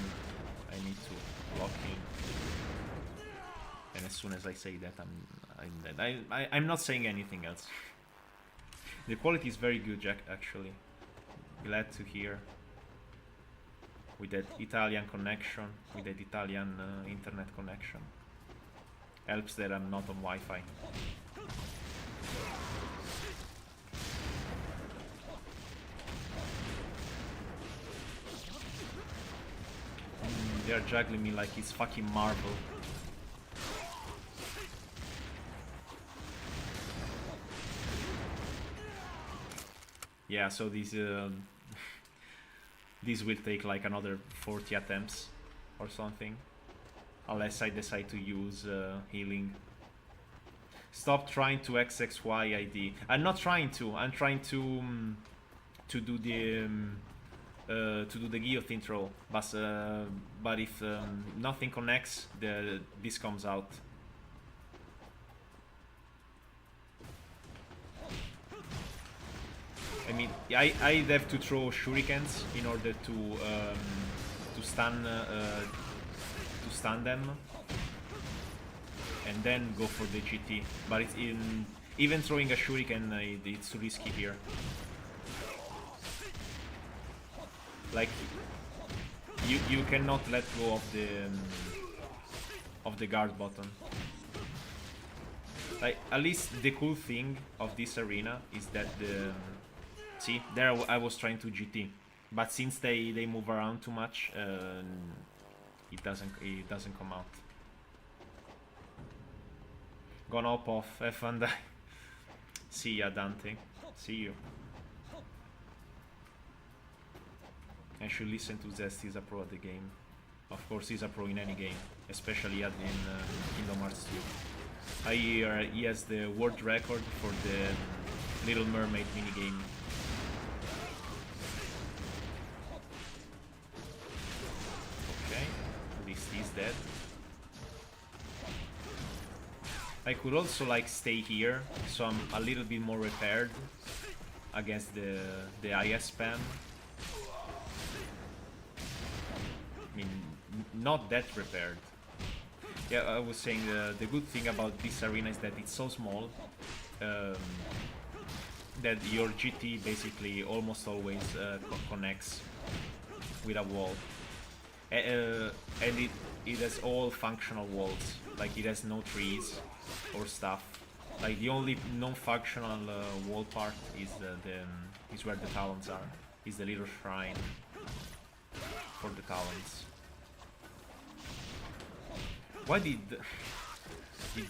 I need to lock in. And as soon as I say that, I'm dead. I'm not saying anything else. The quality is very good, Jack. Actually, glad to hear. With that Italian connection, with that Italian internet connection, helps that I'm not on Wi-Fi. They're juggling me like it's fucking Marvel. Yeah, so these will take like another 40 attempts or something, unless I decide to use healing. Stop trying to XXY ID. I'm not trying to. I'm trying to do the guillotine throw, but if nothing connects, this comes out. I mean, I'd have to throw shurikens in order to stun them, and then go for the GT. But it's even throwing a shuriken, it's too risky here. Like you cannot let go of the guard button. Like, at least the cool thing of this arena is that see, there I was trying to GT, but since they move around too much, it doesn't come out. Gonna hop off, have fun, die. See ya, Dante. See you. I should listen to Zest. He's a pro at the game. Of course, he's a pro in any game, especially in Kingdom Hearts 2. I hear he has the world record for the Little Mermaid minigame. Okay, at least he's dead. I could also like stay here, so I'm a little bit more repaired against the IS spam. I mean, not that repaired. Yeah, I was saying the good thing about this arena is that it's so small that your GT basically almost always connects with a wall. And it has all functional walls, like it has no trees or stuff. Like the only non-functional wall part is is where the talons are, is the little shrine for the talons. Why did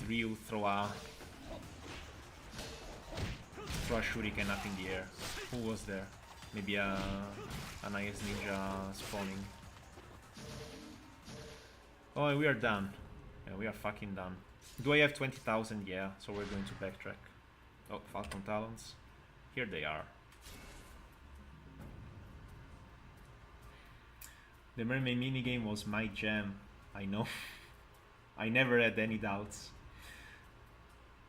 Ryu throw a shuriken up in the air? Who was there? Maybe an IS ninja spawning. Oh, and we are done. Yeah, we are fucking done. Do I have 20,000? Yeah, so we're going to backtrack. Oh, Falcon Talons. Here they are. The mermaid minigame was my jam. I know. I never had any doubts.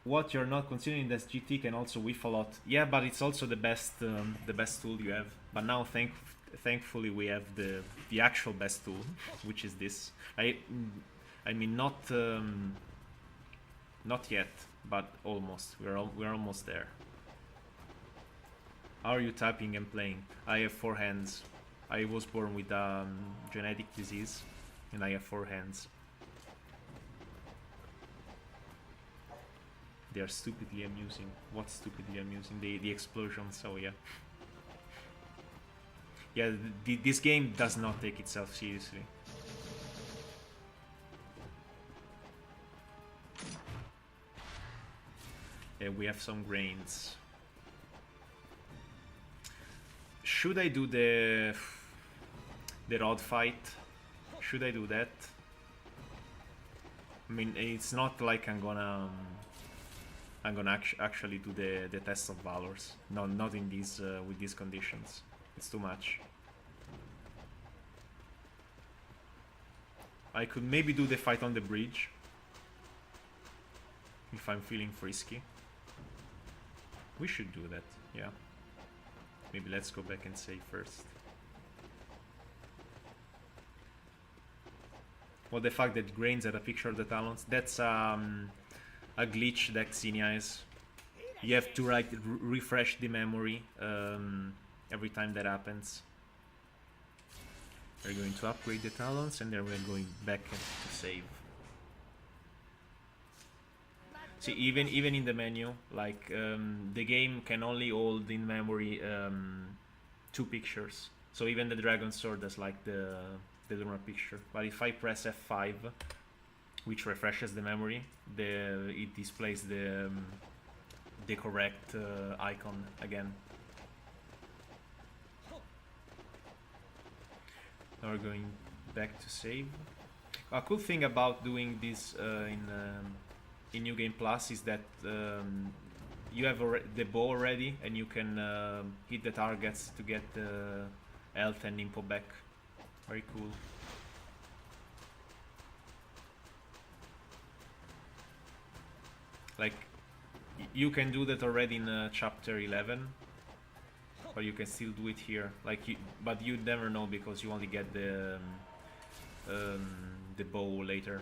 What you're not considering that GT can also whiff a lot. Yeah, but it's also the best tool you have. But now, thankfully, we have the actual best tool, which is this. I mean, not yet, but almost. We're almost there. How are you typing and playing? I have 4 hands. I was born with genetic disease, and I have 4 hands. They are stupidly amusing. What's stupidly amusing? The explosions. So yeah. Yeah, this game does not take itself seriously. Yeah, we have some grains. Should I do the rod fight? Should I do that? I mean, it's not like I'm gonna I'm gonna actually do the test of valors. No, not in these with these conditions. It's too much. I could maybe do the fight on the bridge if I'm feeling frisky. We should do that, yeah. Maybe let's go back and save first. Well, the fact that Grains had a picture of the talons, that's a glitch that Xenia is. You have to like refresh the memory every time that happens. We're going to upgrade the talons and then we're going back to save. See, even in the menu, like the game can only hold in memory 2 pictures. So even the dragon sword has like the lunar picture. But if I press F5, which refreshes the memory, it displays the correct icon again. Now we're going back to save. A cool thing about doing this in New Game Plus is that you have the bow already, and you can hit the targets to get the health and Ninpo back. Very cool. Like, you can do that already in chapter 11, but you can still do it here. Like, but you never know because you only get the bow later.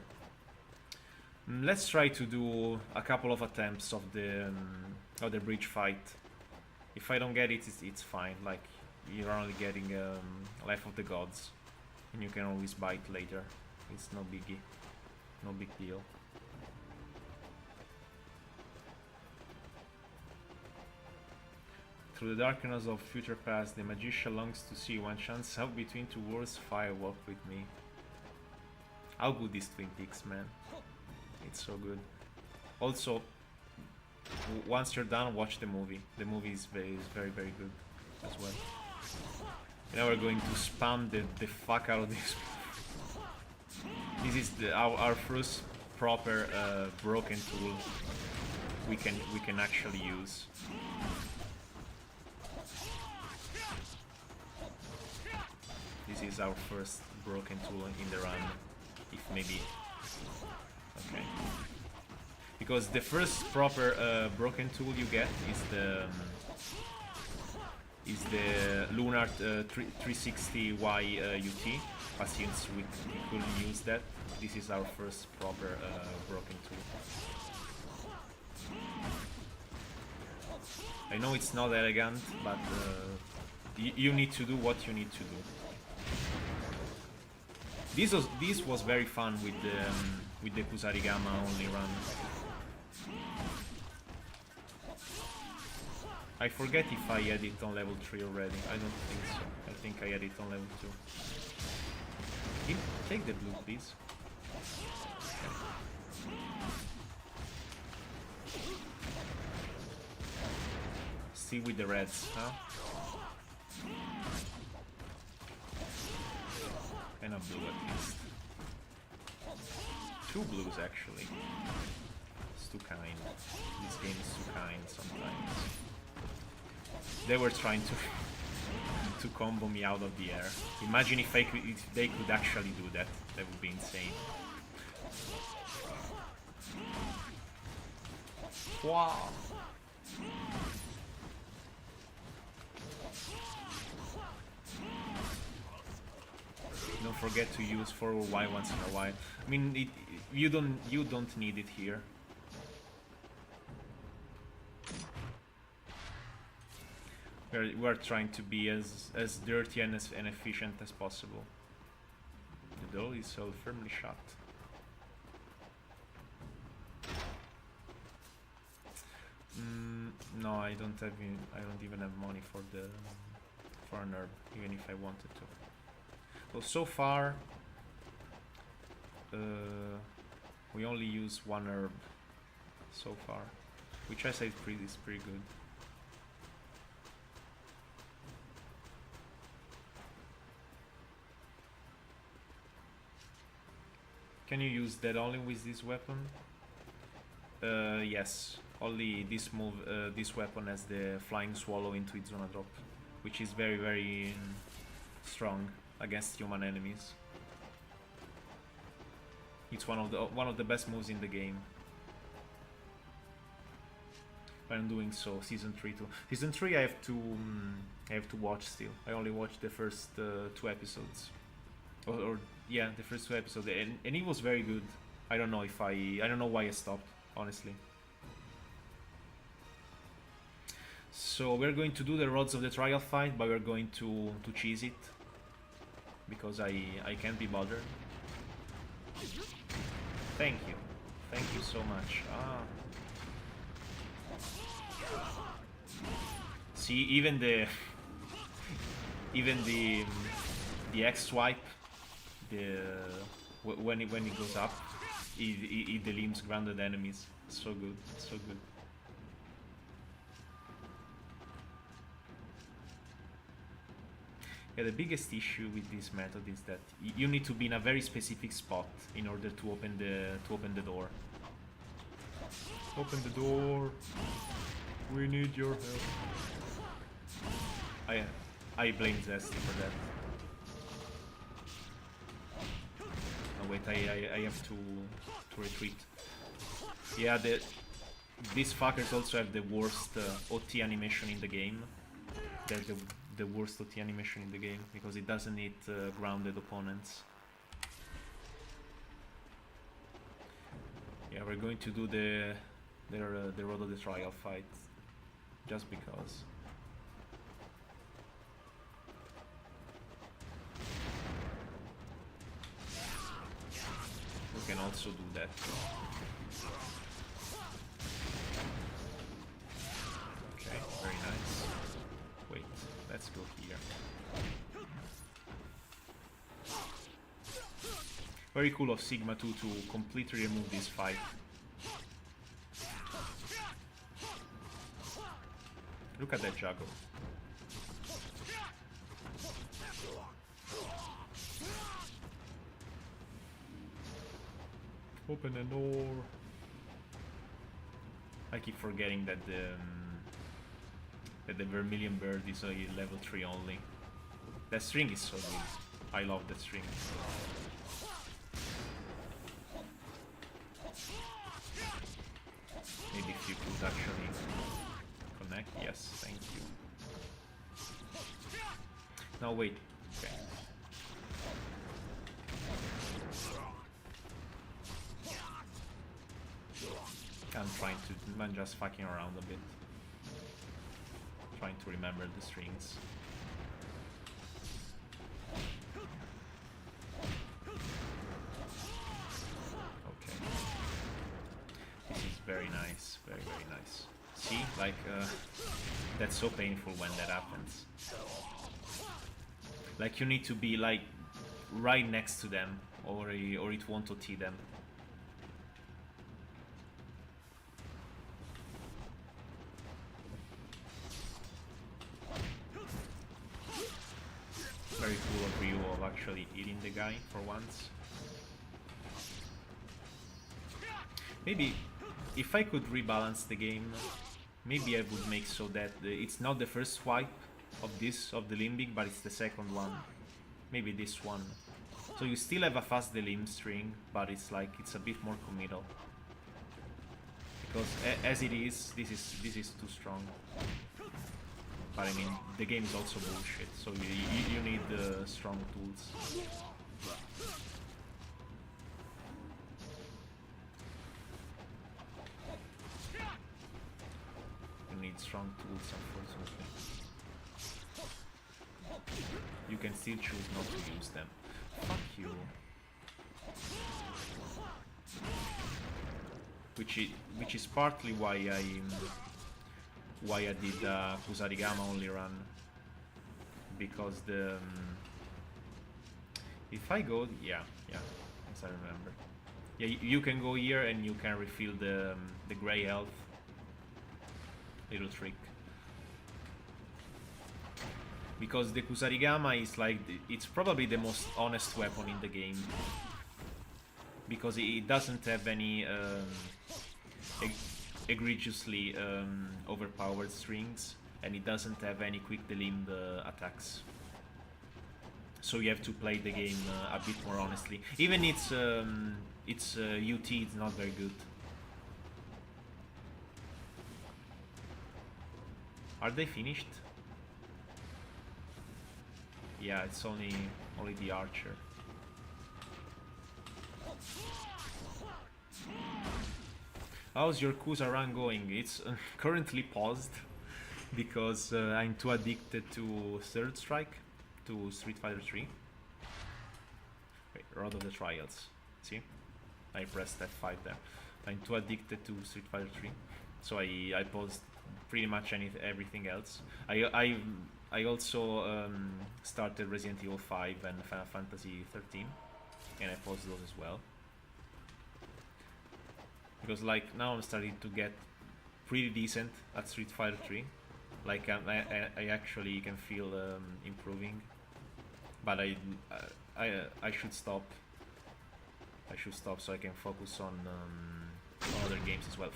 Let's try to do a couple of attempts of the bridge fight. If I don't get it, it's fine. Like, you're only getting Life of the Gods, and you can always bite later. It's no biggie, no big deal. Through the darkness of future past, the magician longs to see one chance out between 2 worlds. Fire, walk with me. How good is Twin Peaks, man? It's so good. Also, once you're done, watch the movie. The movie is very, very good as well. Now we're going to spam the fuck out of this. This is our first proper broken tool we can actually use. This is our first broken tool in the run. If maybe. Okay. Because the first proper broken tool you get is the Lunar 360Y UT. But since we couldn't use that, this is our first proper broken tool. I know it's not elegant, but you need to do what you need to do. This was very fun with the Kusarigama only run. I forget if I had it on level 3 already. I don't think so. I think I had it on level 2. Take the blue, please. Still with the reds, huh? And a blue at least. 2 blues actually. It's too kind. This game is too kind sometimes. They were trying to combo me out of the air. Imagine if they could actually do that. That would be insane. Wow. Don't forget to use forward Y once in a while. I mean, you don't need it here. We're trying to be as dirty and as efficient as possible. The door is so firmly shut. No, I don't even have money for an herb, even if I wanted to. Well, so far we only use 1 herb so far, which I say is pretty good. Can you use that only with this weapon? Yes, Only this move, this weapon has the flying swallow into its zona drop, which is very, very strong against human enemies. It's one of the best moves in the game. I'm doing so. Season 3 too. Season 3 I have to watch still. I only watched the first 2 episodes. Or yeah, the first 2 episodes, and it was very good. I don't know if I don't know why I stopped, honestly. So we're going to do the Rods of the Trial fight, but we're going to cheese it because I can't be bothered. Thank you so much. See, even the X swipe, when it goes up, it delimits grounded enemies. So good, so good. Yeah, the biggest issue with this method is that you need to be in a very specific spot in order to open the door. Open the door. We need your help. I blame Zesty for that. Oh wait, I have to retreat. Yeah, these fuckers also have the worst OT animation in the game. They're the worst OT animation in the game because it doesn't hit grounded opponents. Yeah, we're going to do the Road of the Trial fight just because. We can also do that. Okay, very nice. Wait, let's go here. Very cool of Sigma 2 to completely remove this fight. Look at that juggle. Open the door. I keep forgetting that the Vermilion Bird is a level 3 only. That string is so good. I love that string. Maybe if you could actually connect. Yes, thank you. No, wait. Okay. I'm just fucking around a bit. Trying to remember the strings. Okay. This is very nice, very, very nice. See, like, that's so painful when that happens. Like, you need to be, like, right next to them, or it won't OT them. Very cool of Ryu of actually eating the guy for once. Maybe if I could rebalance the game, maybe I would make so that it's not the first swipe of the limbic, but it's the second one. Maybe this one. So you still have a fast delim string, but it's like it's a bit more committal. Because as it is, this is too strong. But I mean, the game is also bullshit, so you need strong tools. You need strong tools, unfortunately. You can still choose not to use them. Fuck you. Which is partly why I did Kusarigama only run, because if I go, yeah, as I remember, yeah, you can go here and you can refill the gray health. Little trick, because the Kusarigama is like it's probably the most honest weapon in the game, because it doesn't have any egregiously overpowered strings, and it doesn't have any quick delim attacks. So you have to play the game a bit more honestly. Even its UT is not very good. Are they finished? Yeah, it's only the archer. How's your Kusa run going? It's currently paused because I'm too addicted to Third Strike, to Street Fighter 3. Wait, Road of the Trials. See? I pressed F5 there. I'm too addicted to Street Fighter 3, so I paused pretty much everything else. I also started Resident Evil 5 and Final Fantasy 13, and I paused those as well. Because like now I'm starting to get pretty decent at Street Fighter 3. Like I actually can feel improving, but I should stop. I should stop so I can focus on other games as well.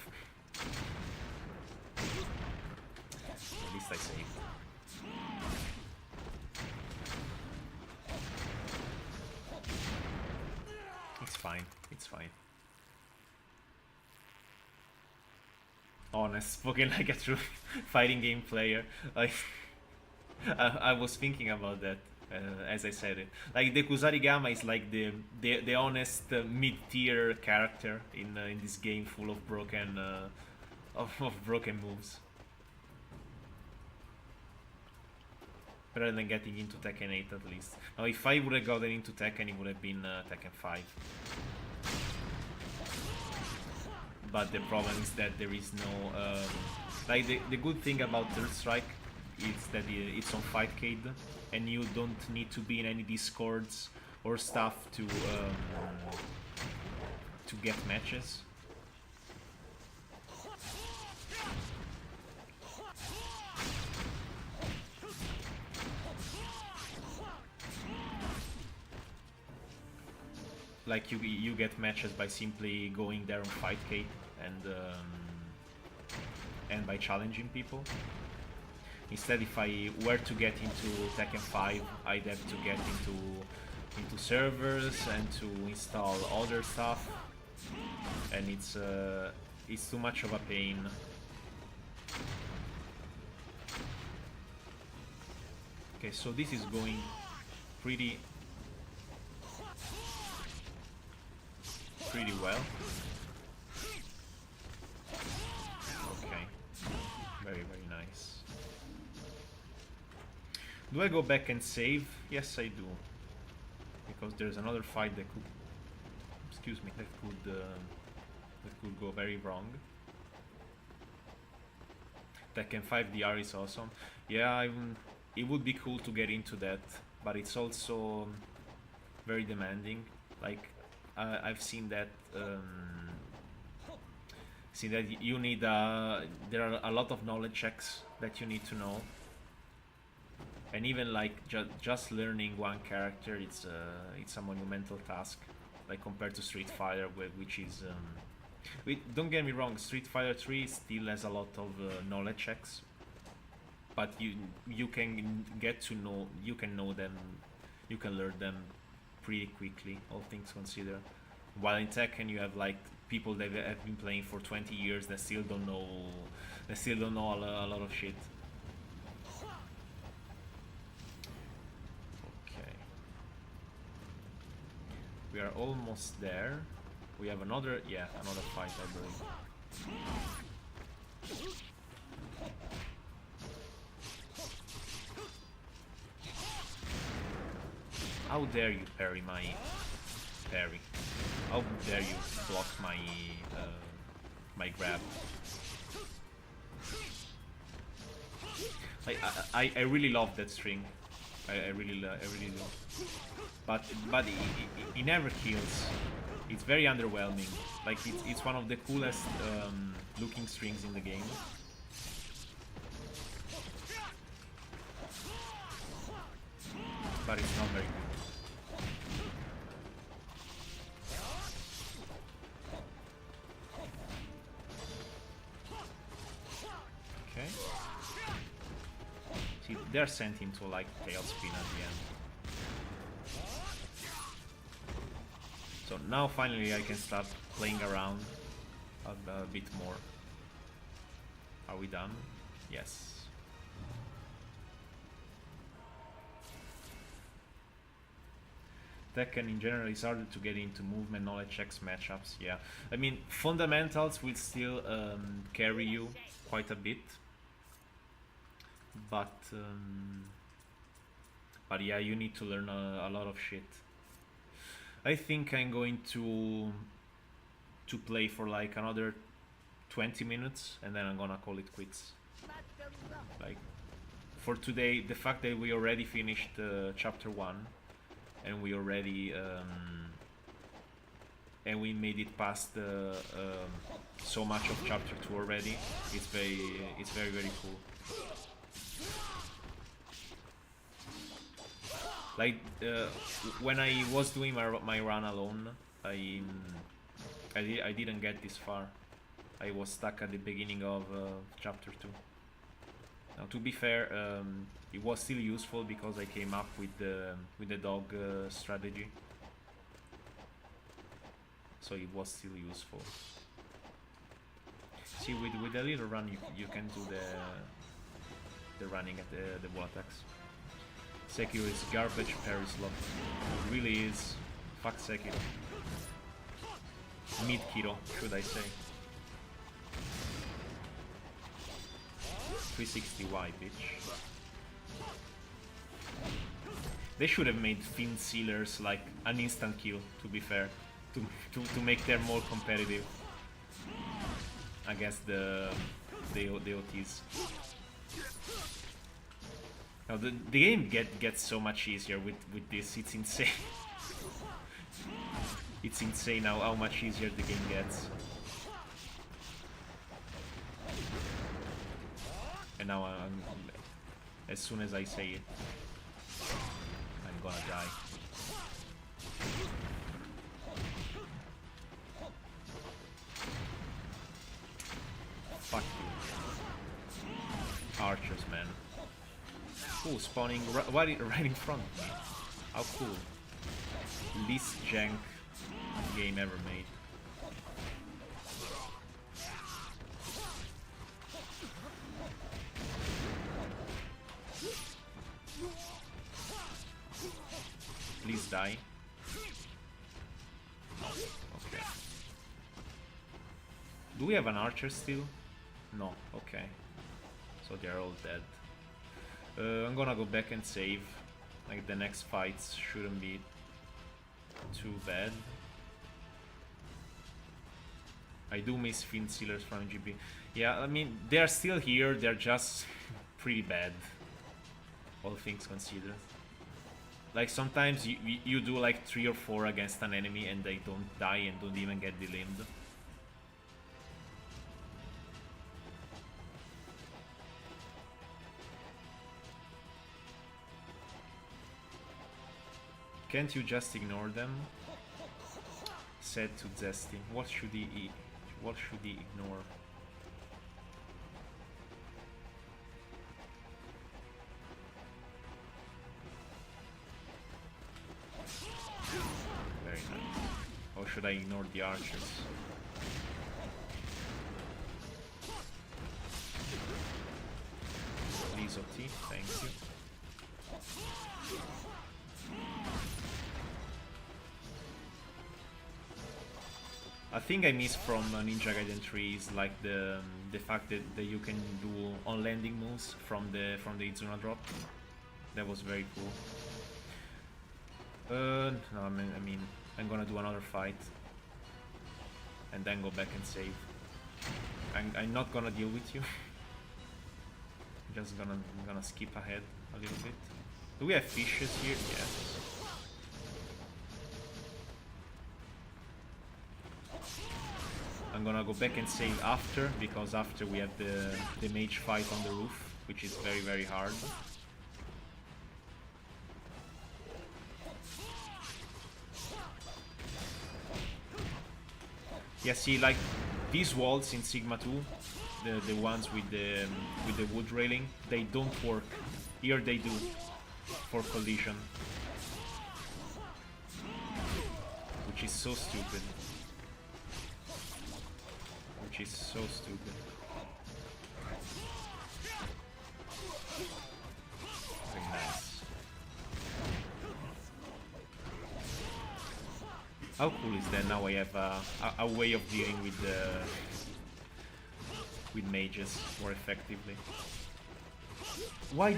At least I saved. It's fine. It's fine. Honest, spoken like a true fighting game player. Like I was thinking about that as I said it. Like the Kusarigama is like the honest mid-tier character in this game full of broken of broken moves. Rather than getting into Tekken 8 at least. Now if I would have gotten into Tekken, it would have been Tekken 5. But the problem is that there is no like the good thing about Third Strike is that it's on Fightcade, and you don't need to be in any discords or stuff to get matches. Like you get matches by simply going there on Fightcade and by challenging people. Instead, if I were to get into Tekken 5, I'd have to get into servers and to install other stuff, and it's too much of a pain. Okay, so this is going pretty well. Okay, very nice. Do I go back and save? Yes, I do, because there's another fight that could, excuse me, that could go very wrong. Tekken 5 DR is awesome. Yeah, it would be cool to get into that, but it's also very demanding. Like I've seen that you need there are a lot of knowledge checks that you need to know, and even like just learning one character, it's a monumental task, like compared to Street Fighter, which is don't get me wrong, Street Fighter 3 still has a lot of knowledge checks, but you can get to know, you can learn them pretty quickly, all things considered. While in Tekken you have like people that have been playing for 20 years that still don't know a lot of shit. Okay, we are almost there. We have another fight, I believe. How dare you parry my parry? How dare you block my my grab? Like I really love that string. I really do. But it never kills. It's very underwhelming. Like it's one of the coolest looking strings in the game. But it's not very good. Okay. See, they're sent into like tailspin at the end. So now finally I can start playing around a bit more. Are we done? Yes. Tekken in general is harder to get into movement, knowledge checks, matchups. Yeah, I mean fundamentals will still carry you quite a bit, but yeah, you need to learn a lot of shit. I think I'm going to play for like another 20 minutes and then I'm gonna call it quits. Like for today, the fact that we already finished chapter 1 and we already and we made it past so much of chapter 2 already. It's very very cool. Like when I was doing my run alone, I didn't get this far. I was stuck at the beginning of chapter 2. Now, to be fair, it was still useful because I came up with the dog strategy, so it was still useful. See, with a little run, you can do the running at the wall attacks. Sekiro is garbage, Paris love. It really is. Fuck Sekiro. Mid Kiro, should I say. 360Y, bitch. They should have made Fin Sealers like an instant kill, to be fair. To make them more competitive against the OTs. Now the game gets so much easier with this, it's insane. It's insane how much easier the game gets. And now I'm as soon as I say it, I'm gonna die. Fuck you. Archers, man. Ooh, spawning right in front of me. How cool. Least jank game ever made. Please die. Okay. Do we have an archer still? No, okay. So they're all dead. I'm gonna go back and save. Like the next fights shouldn't be too bad. I do miss Fin Sealers from GB. Yeah, I mean, they're still here, they're just pretty bad. All things considered. Like sometimes you do like 3 or 4 against an enemy and they don't die and don't even get delimbed. Can't you just ignore them? Said to Zesty. What should he eat? What should he ignore? Very nice. Or should I ignore the archers? Please, OT, thank you. A thing I miss from Ninja Gaiden 3 is like the fact that you can do on landing moves from the Izuna drop. That was very cool. No, I mean I'm gonna do another fight and then go back and save. I'm not gonna deal with you. I'm just gonna skip ahead a little bit. Do we have fishes here? Yes. I'm gonna go back and save after, because after we have the mage fight on the roof, which is very very hard. Yeah, see, like these walls in Sigma 2, the ones with the wood railing, they don't work. Here they do for collision, which is so stupid. Which is so stupid. Very nice. How cool is that? Now I have a way of dealing with mages more effectively. Why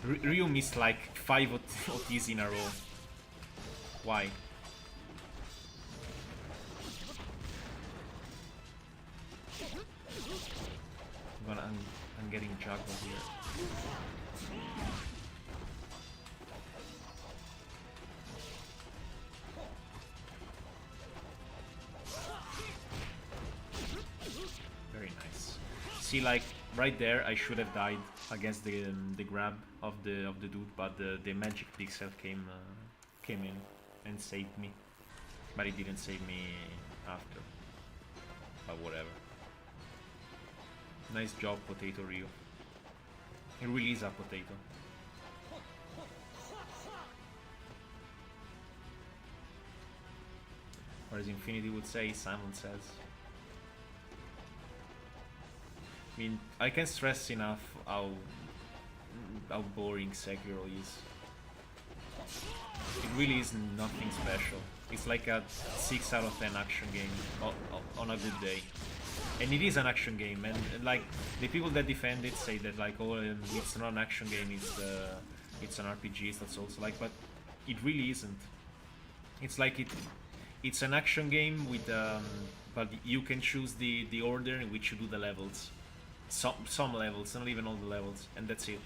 Ryu missed like 5 OTs in a row? Why? I'm getting juggled here. Very nice. See, like right there, I should have died against the grab of the dude, but the magic pixel came in and saved me. But it didn't save me after. But whatever. Nice job, Potato Ryu. He really is a potato. Or as Infinity would say, Simon says. I mean, I can't stress enough how boring Sekiro is. It really is nothing special. It's like a 6 out of 10 action game on a good day. And it is an action game, and like the people that defend it say that like, oh, it's not an action game, it's an RPG. That's also like, but it really isn't. It's like it's an action game with but you can choose the order in which you do the levels. Some levels, not even all the levels, and that's it.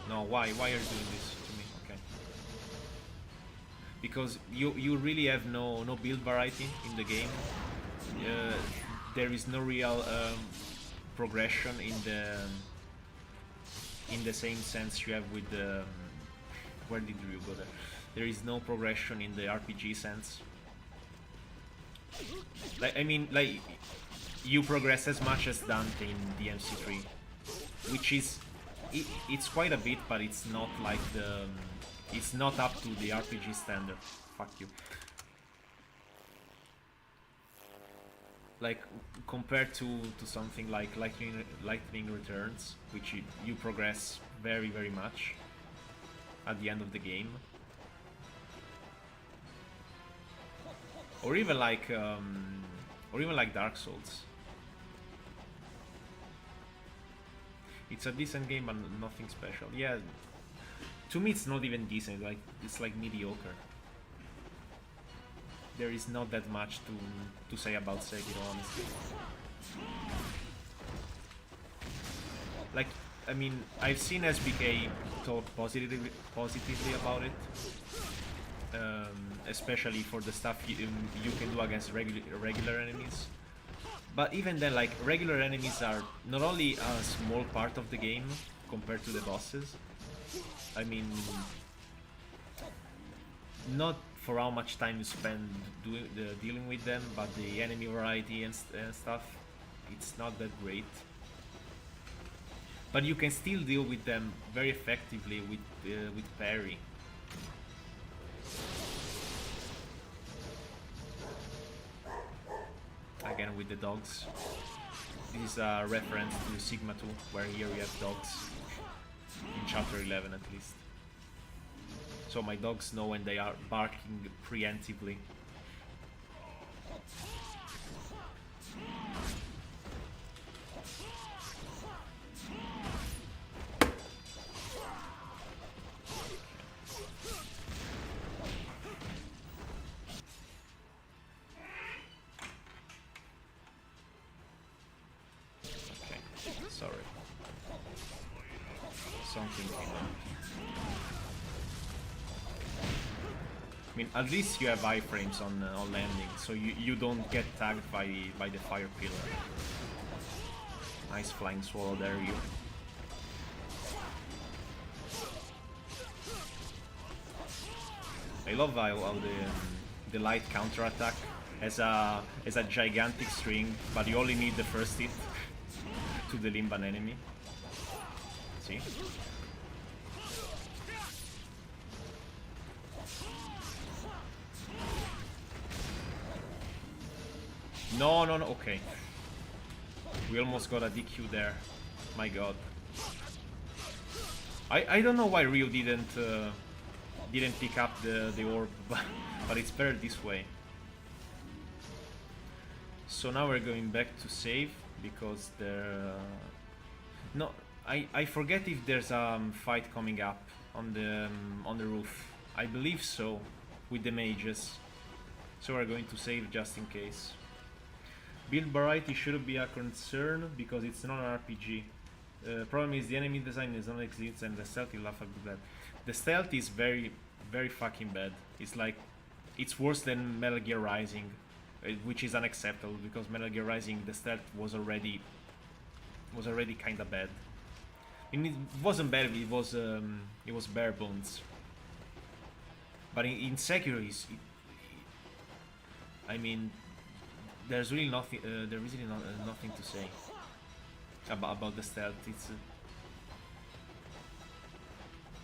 No, why are you doing this to me? Okay. Because you really have no build variety in the game. There is no real progression in the same sense you have with the where did you go there? There is no progression in the RPG sense. Like, I mean, like, you progress as much as Dante in DMC3, which is it's quite a bit, but it's not like it's not up to the RPG standard. Fuck you. Like, compared to something like Lightning Returns, which you progress very much at the end of the game. Or even like Dark Souls. It's a decent game, but nothing special. Yeah, to me it's not even decent. Like, it's like mediocre. There is not that much to say about Sekiro, honestly. Like, I mean, I've seen SBK talk positively about it. Especially for the stuff you can do against regular enemies. But even then, like, regular enemies are not only a small part of the game compared to the bosses. I mean, not for how much time you spend dealing with them, but the enemy variety and stuff, it's not that great. But you can still deal with them very effectively with parry. Again with the dogs. This is a reference to Sigma 2, where here we have dogs. In chapter 11 at least. So my dogs know when they are barking preemptively. Sorry. Something came up. I mean, at least you have iframes on landing, so you don't get tagged by the fire pillar. Nice flying swallow there, you. I love how the light counter attack has a gigantic string, but you only need the first hit to delimb an enemy. See? No, no, no. Okay. We almost got a DQ there. My god. I don't know why Ryu didn't pick up the orb, but it's better this way. So now we're going back to save because there. No, I forget if there's a fight coming up on the roof. I believe so, with the mages. So we're going to save just in case. Build variety shouldn't be a concern because it's not an RPG. Problem is the enemy design is not exists and the stealth is laughably bad. The stealth is very, very fucking bad. It's like, it's worse than Metal Gear Rising, which is unacceptable because Metal Gear Rising the stealth was already kind of bad. And it wasn't bad. It was bare bones. But in Sekiro, I mean, there's really nothing. There is really nothing to say about the stealth. It's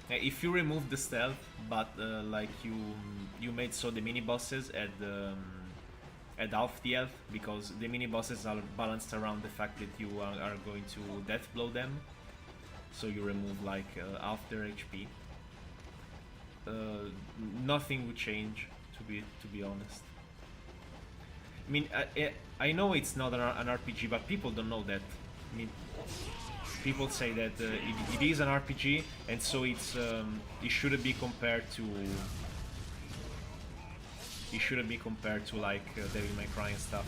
if you remove the stealth, but like you made so the mini bosses at half the health, because the mini bosses are balanced around the fact that you are going to death blow them, so you remove like half their HP. Nothing would change, to be honest. I mean, I know it's not an RPG, but people don't know that. I mean, people say that it is an RPG, and so it shouldn't be compared to. It shouldn't be compared to like Devil May Cry and stuff.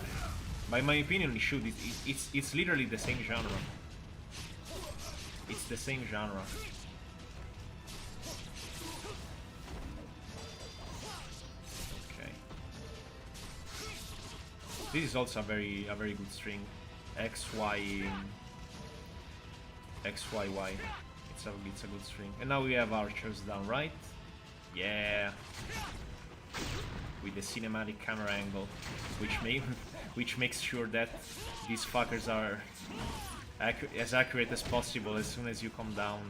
By my opinion, it should. It's literally the same genre. It's the same genre. This is also a very good string. X Y Y. It's a good string. And now we have archers down right. Yeah. With the cinematic camera angle, which makes sure that these fuckers are as accurate as possible as soon as you come down.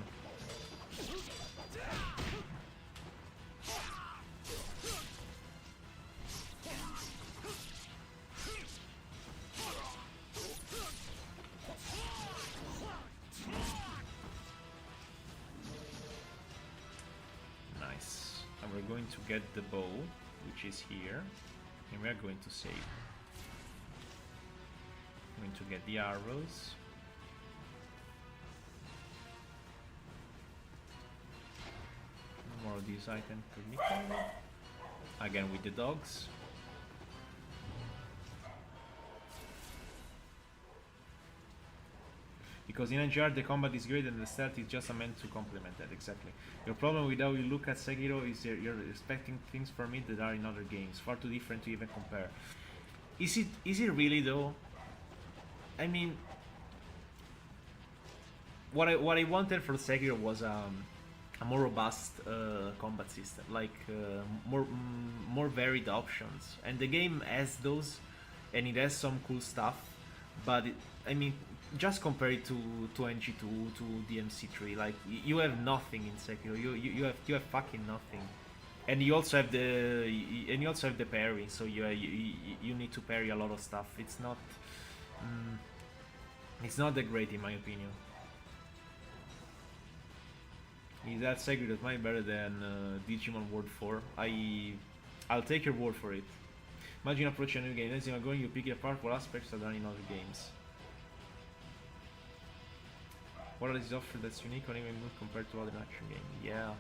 Going to get the bow, which is here, and we are going to save. I'm going to get the arrows. More of these items per nickel. Again with the dogs. Because in NGR the combat is great and the stealth is just meant to complement that, exactly. Your problem with how you look at Sekiro is you're expecting things from it that are in other games, far too different to even compare. Is it really though? I mean, what I wanted for Sekiro was a more robust combat system, like more varied options, and the game has those, and it has some cool stuff, but I mean, just compare it to NG2, to DMC3. Like you have nothing in Sekiro. You have fucking nothing, and you also have the parry. So you need to parry a lot of stuff. It's not that great in my opinion. Is that Sekiro that might be better than Digimon World 4? I'll take your word for it. Imagine approaching a new game. As you are going, you pick it apart for aspects that are in other games. What is offered that's unique or even good compared to other action games? Yeah,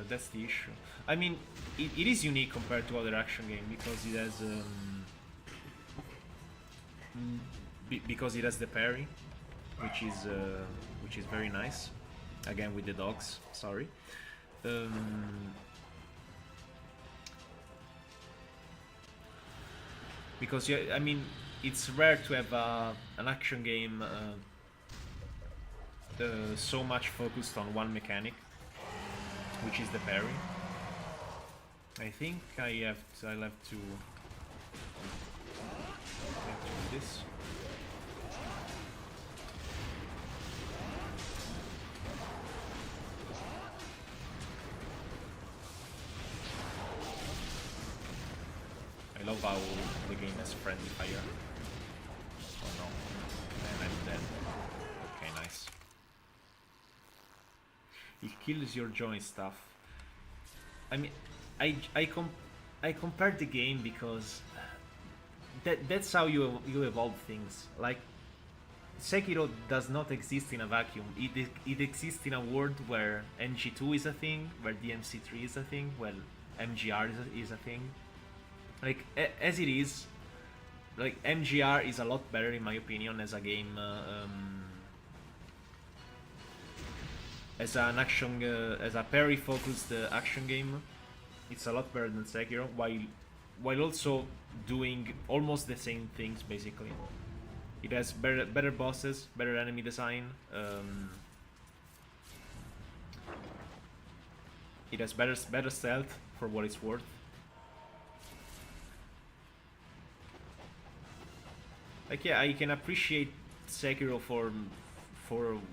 that's the issue. I mean, it is unique compared to other action games because it has because it has the parry, which is very nice. Again with the dogs. Sorry. Because yeah, I mean, it's rare to have an action game. So much focused on one mechanic, which is the parry. I think I'll have to do this. I love how the game has friendly fire. Oh no. And I'm dead. Okay, nice. It kills your joint stuff. I mean, I compared the game because that's how you evolve things. Like, Sekiro does not exist in a vacuum. It exists in a world where NG2 is a thing, where DMC3 is a thing, where MGR is a thing. Like, as it is, like, MGR is a lot better in my opinion as a game, as an action, as a parry-focused action game. It's a lot better than Sekiro, while also doing almost the same things basically. It has better bosses, better enemy design. It has better stealth for what it's worth. Like, yeah, I can appreciate Sekiro for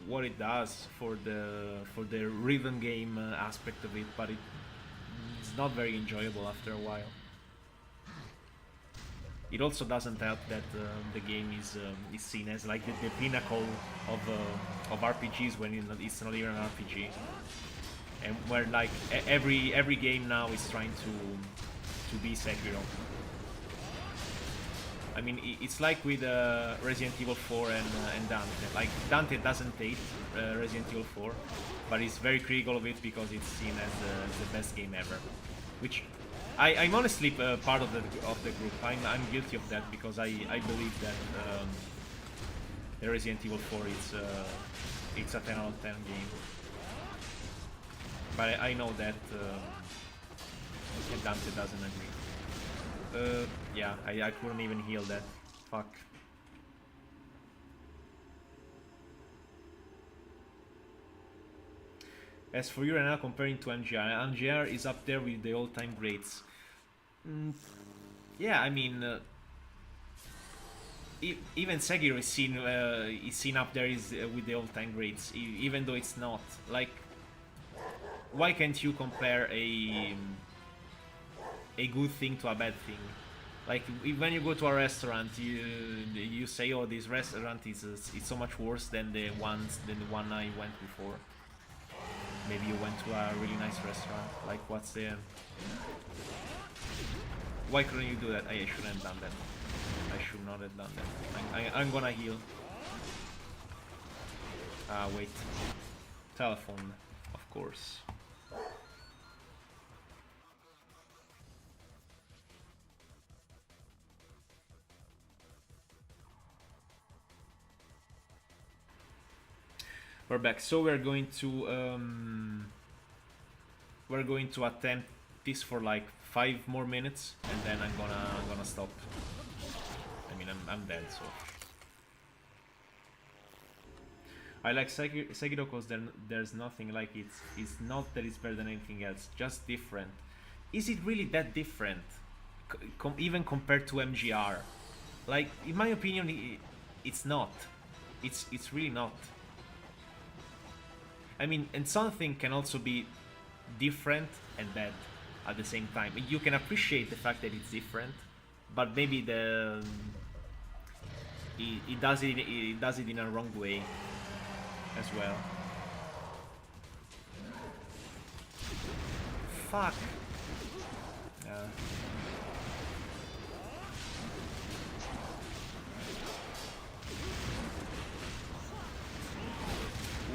what it does, for the rhythm game aspect of it, but it's not very enjoyable after a while. It also doesn't help that the game is seen as like the pinnacle of RPGs when it's not even an RPG, and where like every game now is trying to be Sekiro. I mean, it's like with Resident Evil 4 and Dante. Like, Dante doesn't hate Resident Evil 4, but he's very critical of it because it's seen as the best game ever. Which I'm honestly part of the group. I'm guilty of that because I believe that the Resident Evil 4 it's a 10 out of 10 game. But I know that Dante doesn't agree. Yeah, I couldn't even heal that. Fuck. As for you right now, comparing to MGR, MGR is up there with the all-time greats. Yeah, I mean, even Sekiro is seen up there with the all-time greats, even though it's not. Like, why can't you compare a good thing to a bad thing? Like, when you go to a restaurant, you say, "Oh, this restaurant is so much worse than the one I went before." Maybe you went to a really nice restaurant. Like, what's the? Why couldn't you do that? I shouldn't have done that. I should not have done that. I'm gonna heal. Wait. Telephone, of course. We're back. So we're going to attempt this for like 5 more minutes, and then I'm gonna stop. I mean, I'm dead, so. I like Sekiro because there's nothing like it. It's not that it's better than anything else, just different. Is it really that different? Even compared to MGR? Like, in my opinion, it's not. It's really not. I mean, and something can also be different and bad at the same time. You can appreciate the fact that it's different, but maybe it does it in a wrong way as well. Fuck.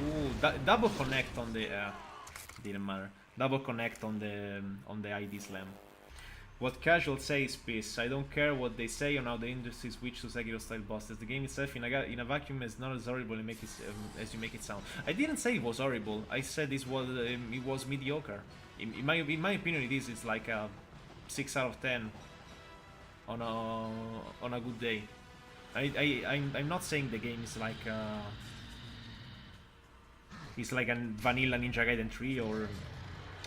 Ooh, double connect on the didn't matter. Double connect on the ID slam. What casual say is peace. I don't care what they say on how the industry switch to Sekiro style bosses. The game itself in a vacuum is not as horrible as you make it sound. I didn't say it was horrible. I said it was mediocre. In my opinion, it is. It's like a 6 out of 10 on a good day. I'm not saying the game is like it's like a vanilla Ninja Gaiden 3 or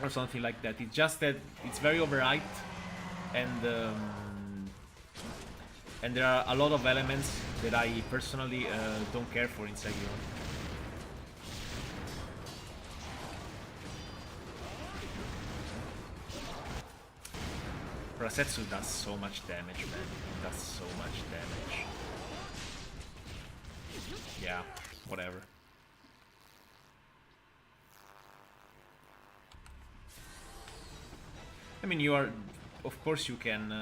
or something like that. It's just that it's very overhyped, and there are a lot of elements that I personally don't care for in Sekiro. Rasetsu does so much damage, man. It does so much damage. Yeah, whatever. I mean, you are, of course, you can.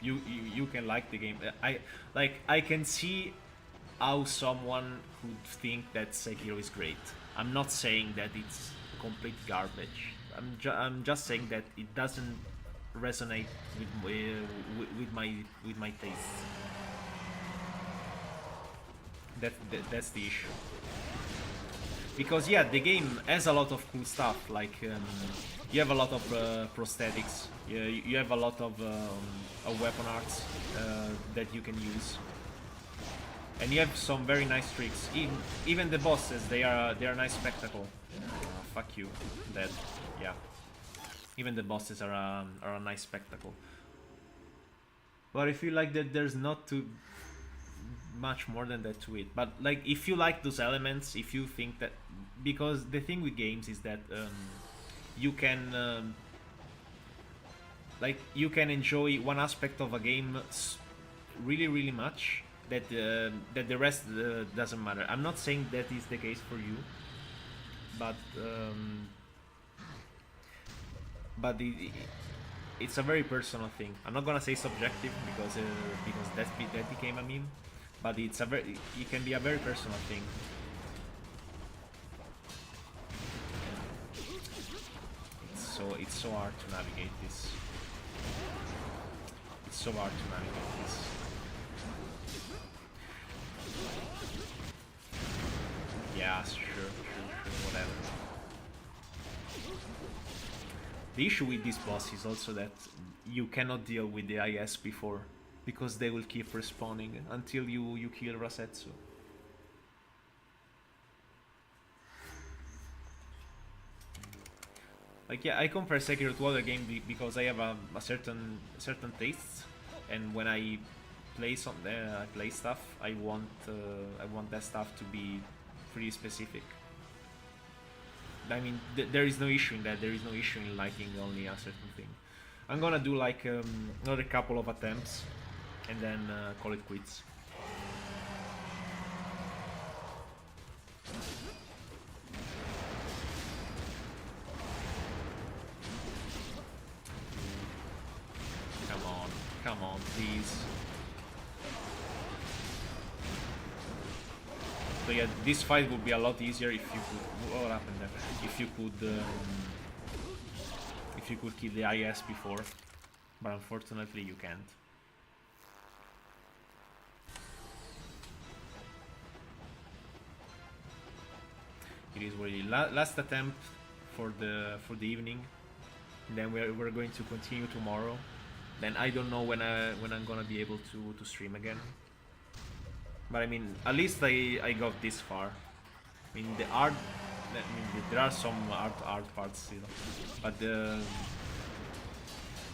You can like the game. I can see how someone could think that Sekiro is great. I'm not saying that it's complete garbage. I'm just saying that it doesn't resonate with my taste. That's the issue. Because yeah, the game has a lot of cool stuff. Like you have a lot of prosthetics. You have a lot of weapon arts that you can use, and you have some very nice tricks. Even the bosses, they are a nice spectacle. Fuck you, dead. Yeah. Even the bosses are a nice spectacle. But I feel like that there's not too much more than that to it. But like, if you like those elements, if you think that, because the thing with games is that you can like you can enjoy one aspect of a game really much that that the rest doesn't matter. I'm not saying that is the case for you, but it's a very personal thing. I'm not gonna say subjective because that became a meme, but it can be a very personal thing. It's so hard to navigate this. It's so hard to navigate this. Yeah, sure, whatever. The issue with this boss is also that you cannot deal with the IS before, because they will keep respawning until you kill Rasetsu. Like yeah, I compare Sekiro to other games because I have a certain tastes, and when I play I play stuff, I want that stuff to be pretty specific. I mean, there is no issue in that. There is no issue in liking only a certain thing. I'm gonna do like another couple of attempts, and then call it quits. Come on, please. So yeah, this fight would be a lot easier if you could. What happened there? If you could kill the IS before, but unfortunately you can't. It is what it is. Last attempt for the evening. Then we're going to continue tomorrow. Then I don't know when I'm gonna be able to stream again. But I mean, at least I got this far. I mean, the art. I mean, there are some art parts still, but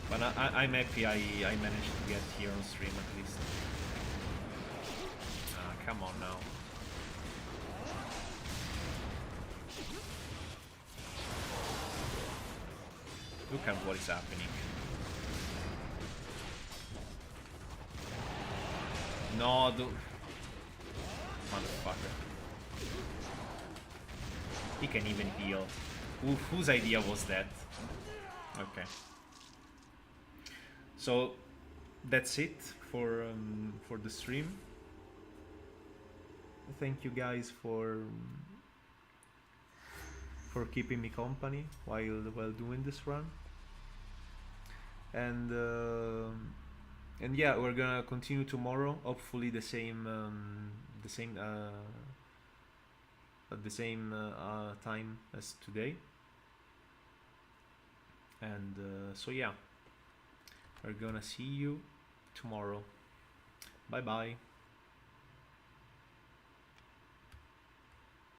I'm happy I managed to get here on stream at least. Come on now. Look at what is happening. No, dude. Motherfucker. He can even heal. Oof, whose idea was that? Okay. So that's it for the stream. Thank you guys for keeping me company while doing this run. And yeah, we're gonna continue tomorrow. Hopefully the same at the same time as today. And so yeah, we're gonna see you tomorrow. Bye bye.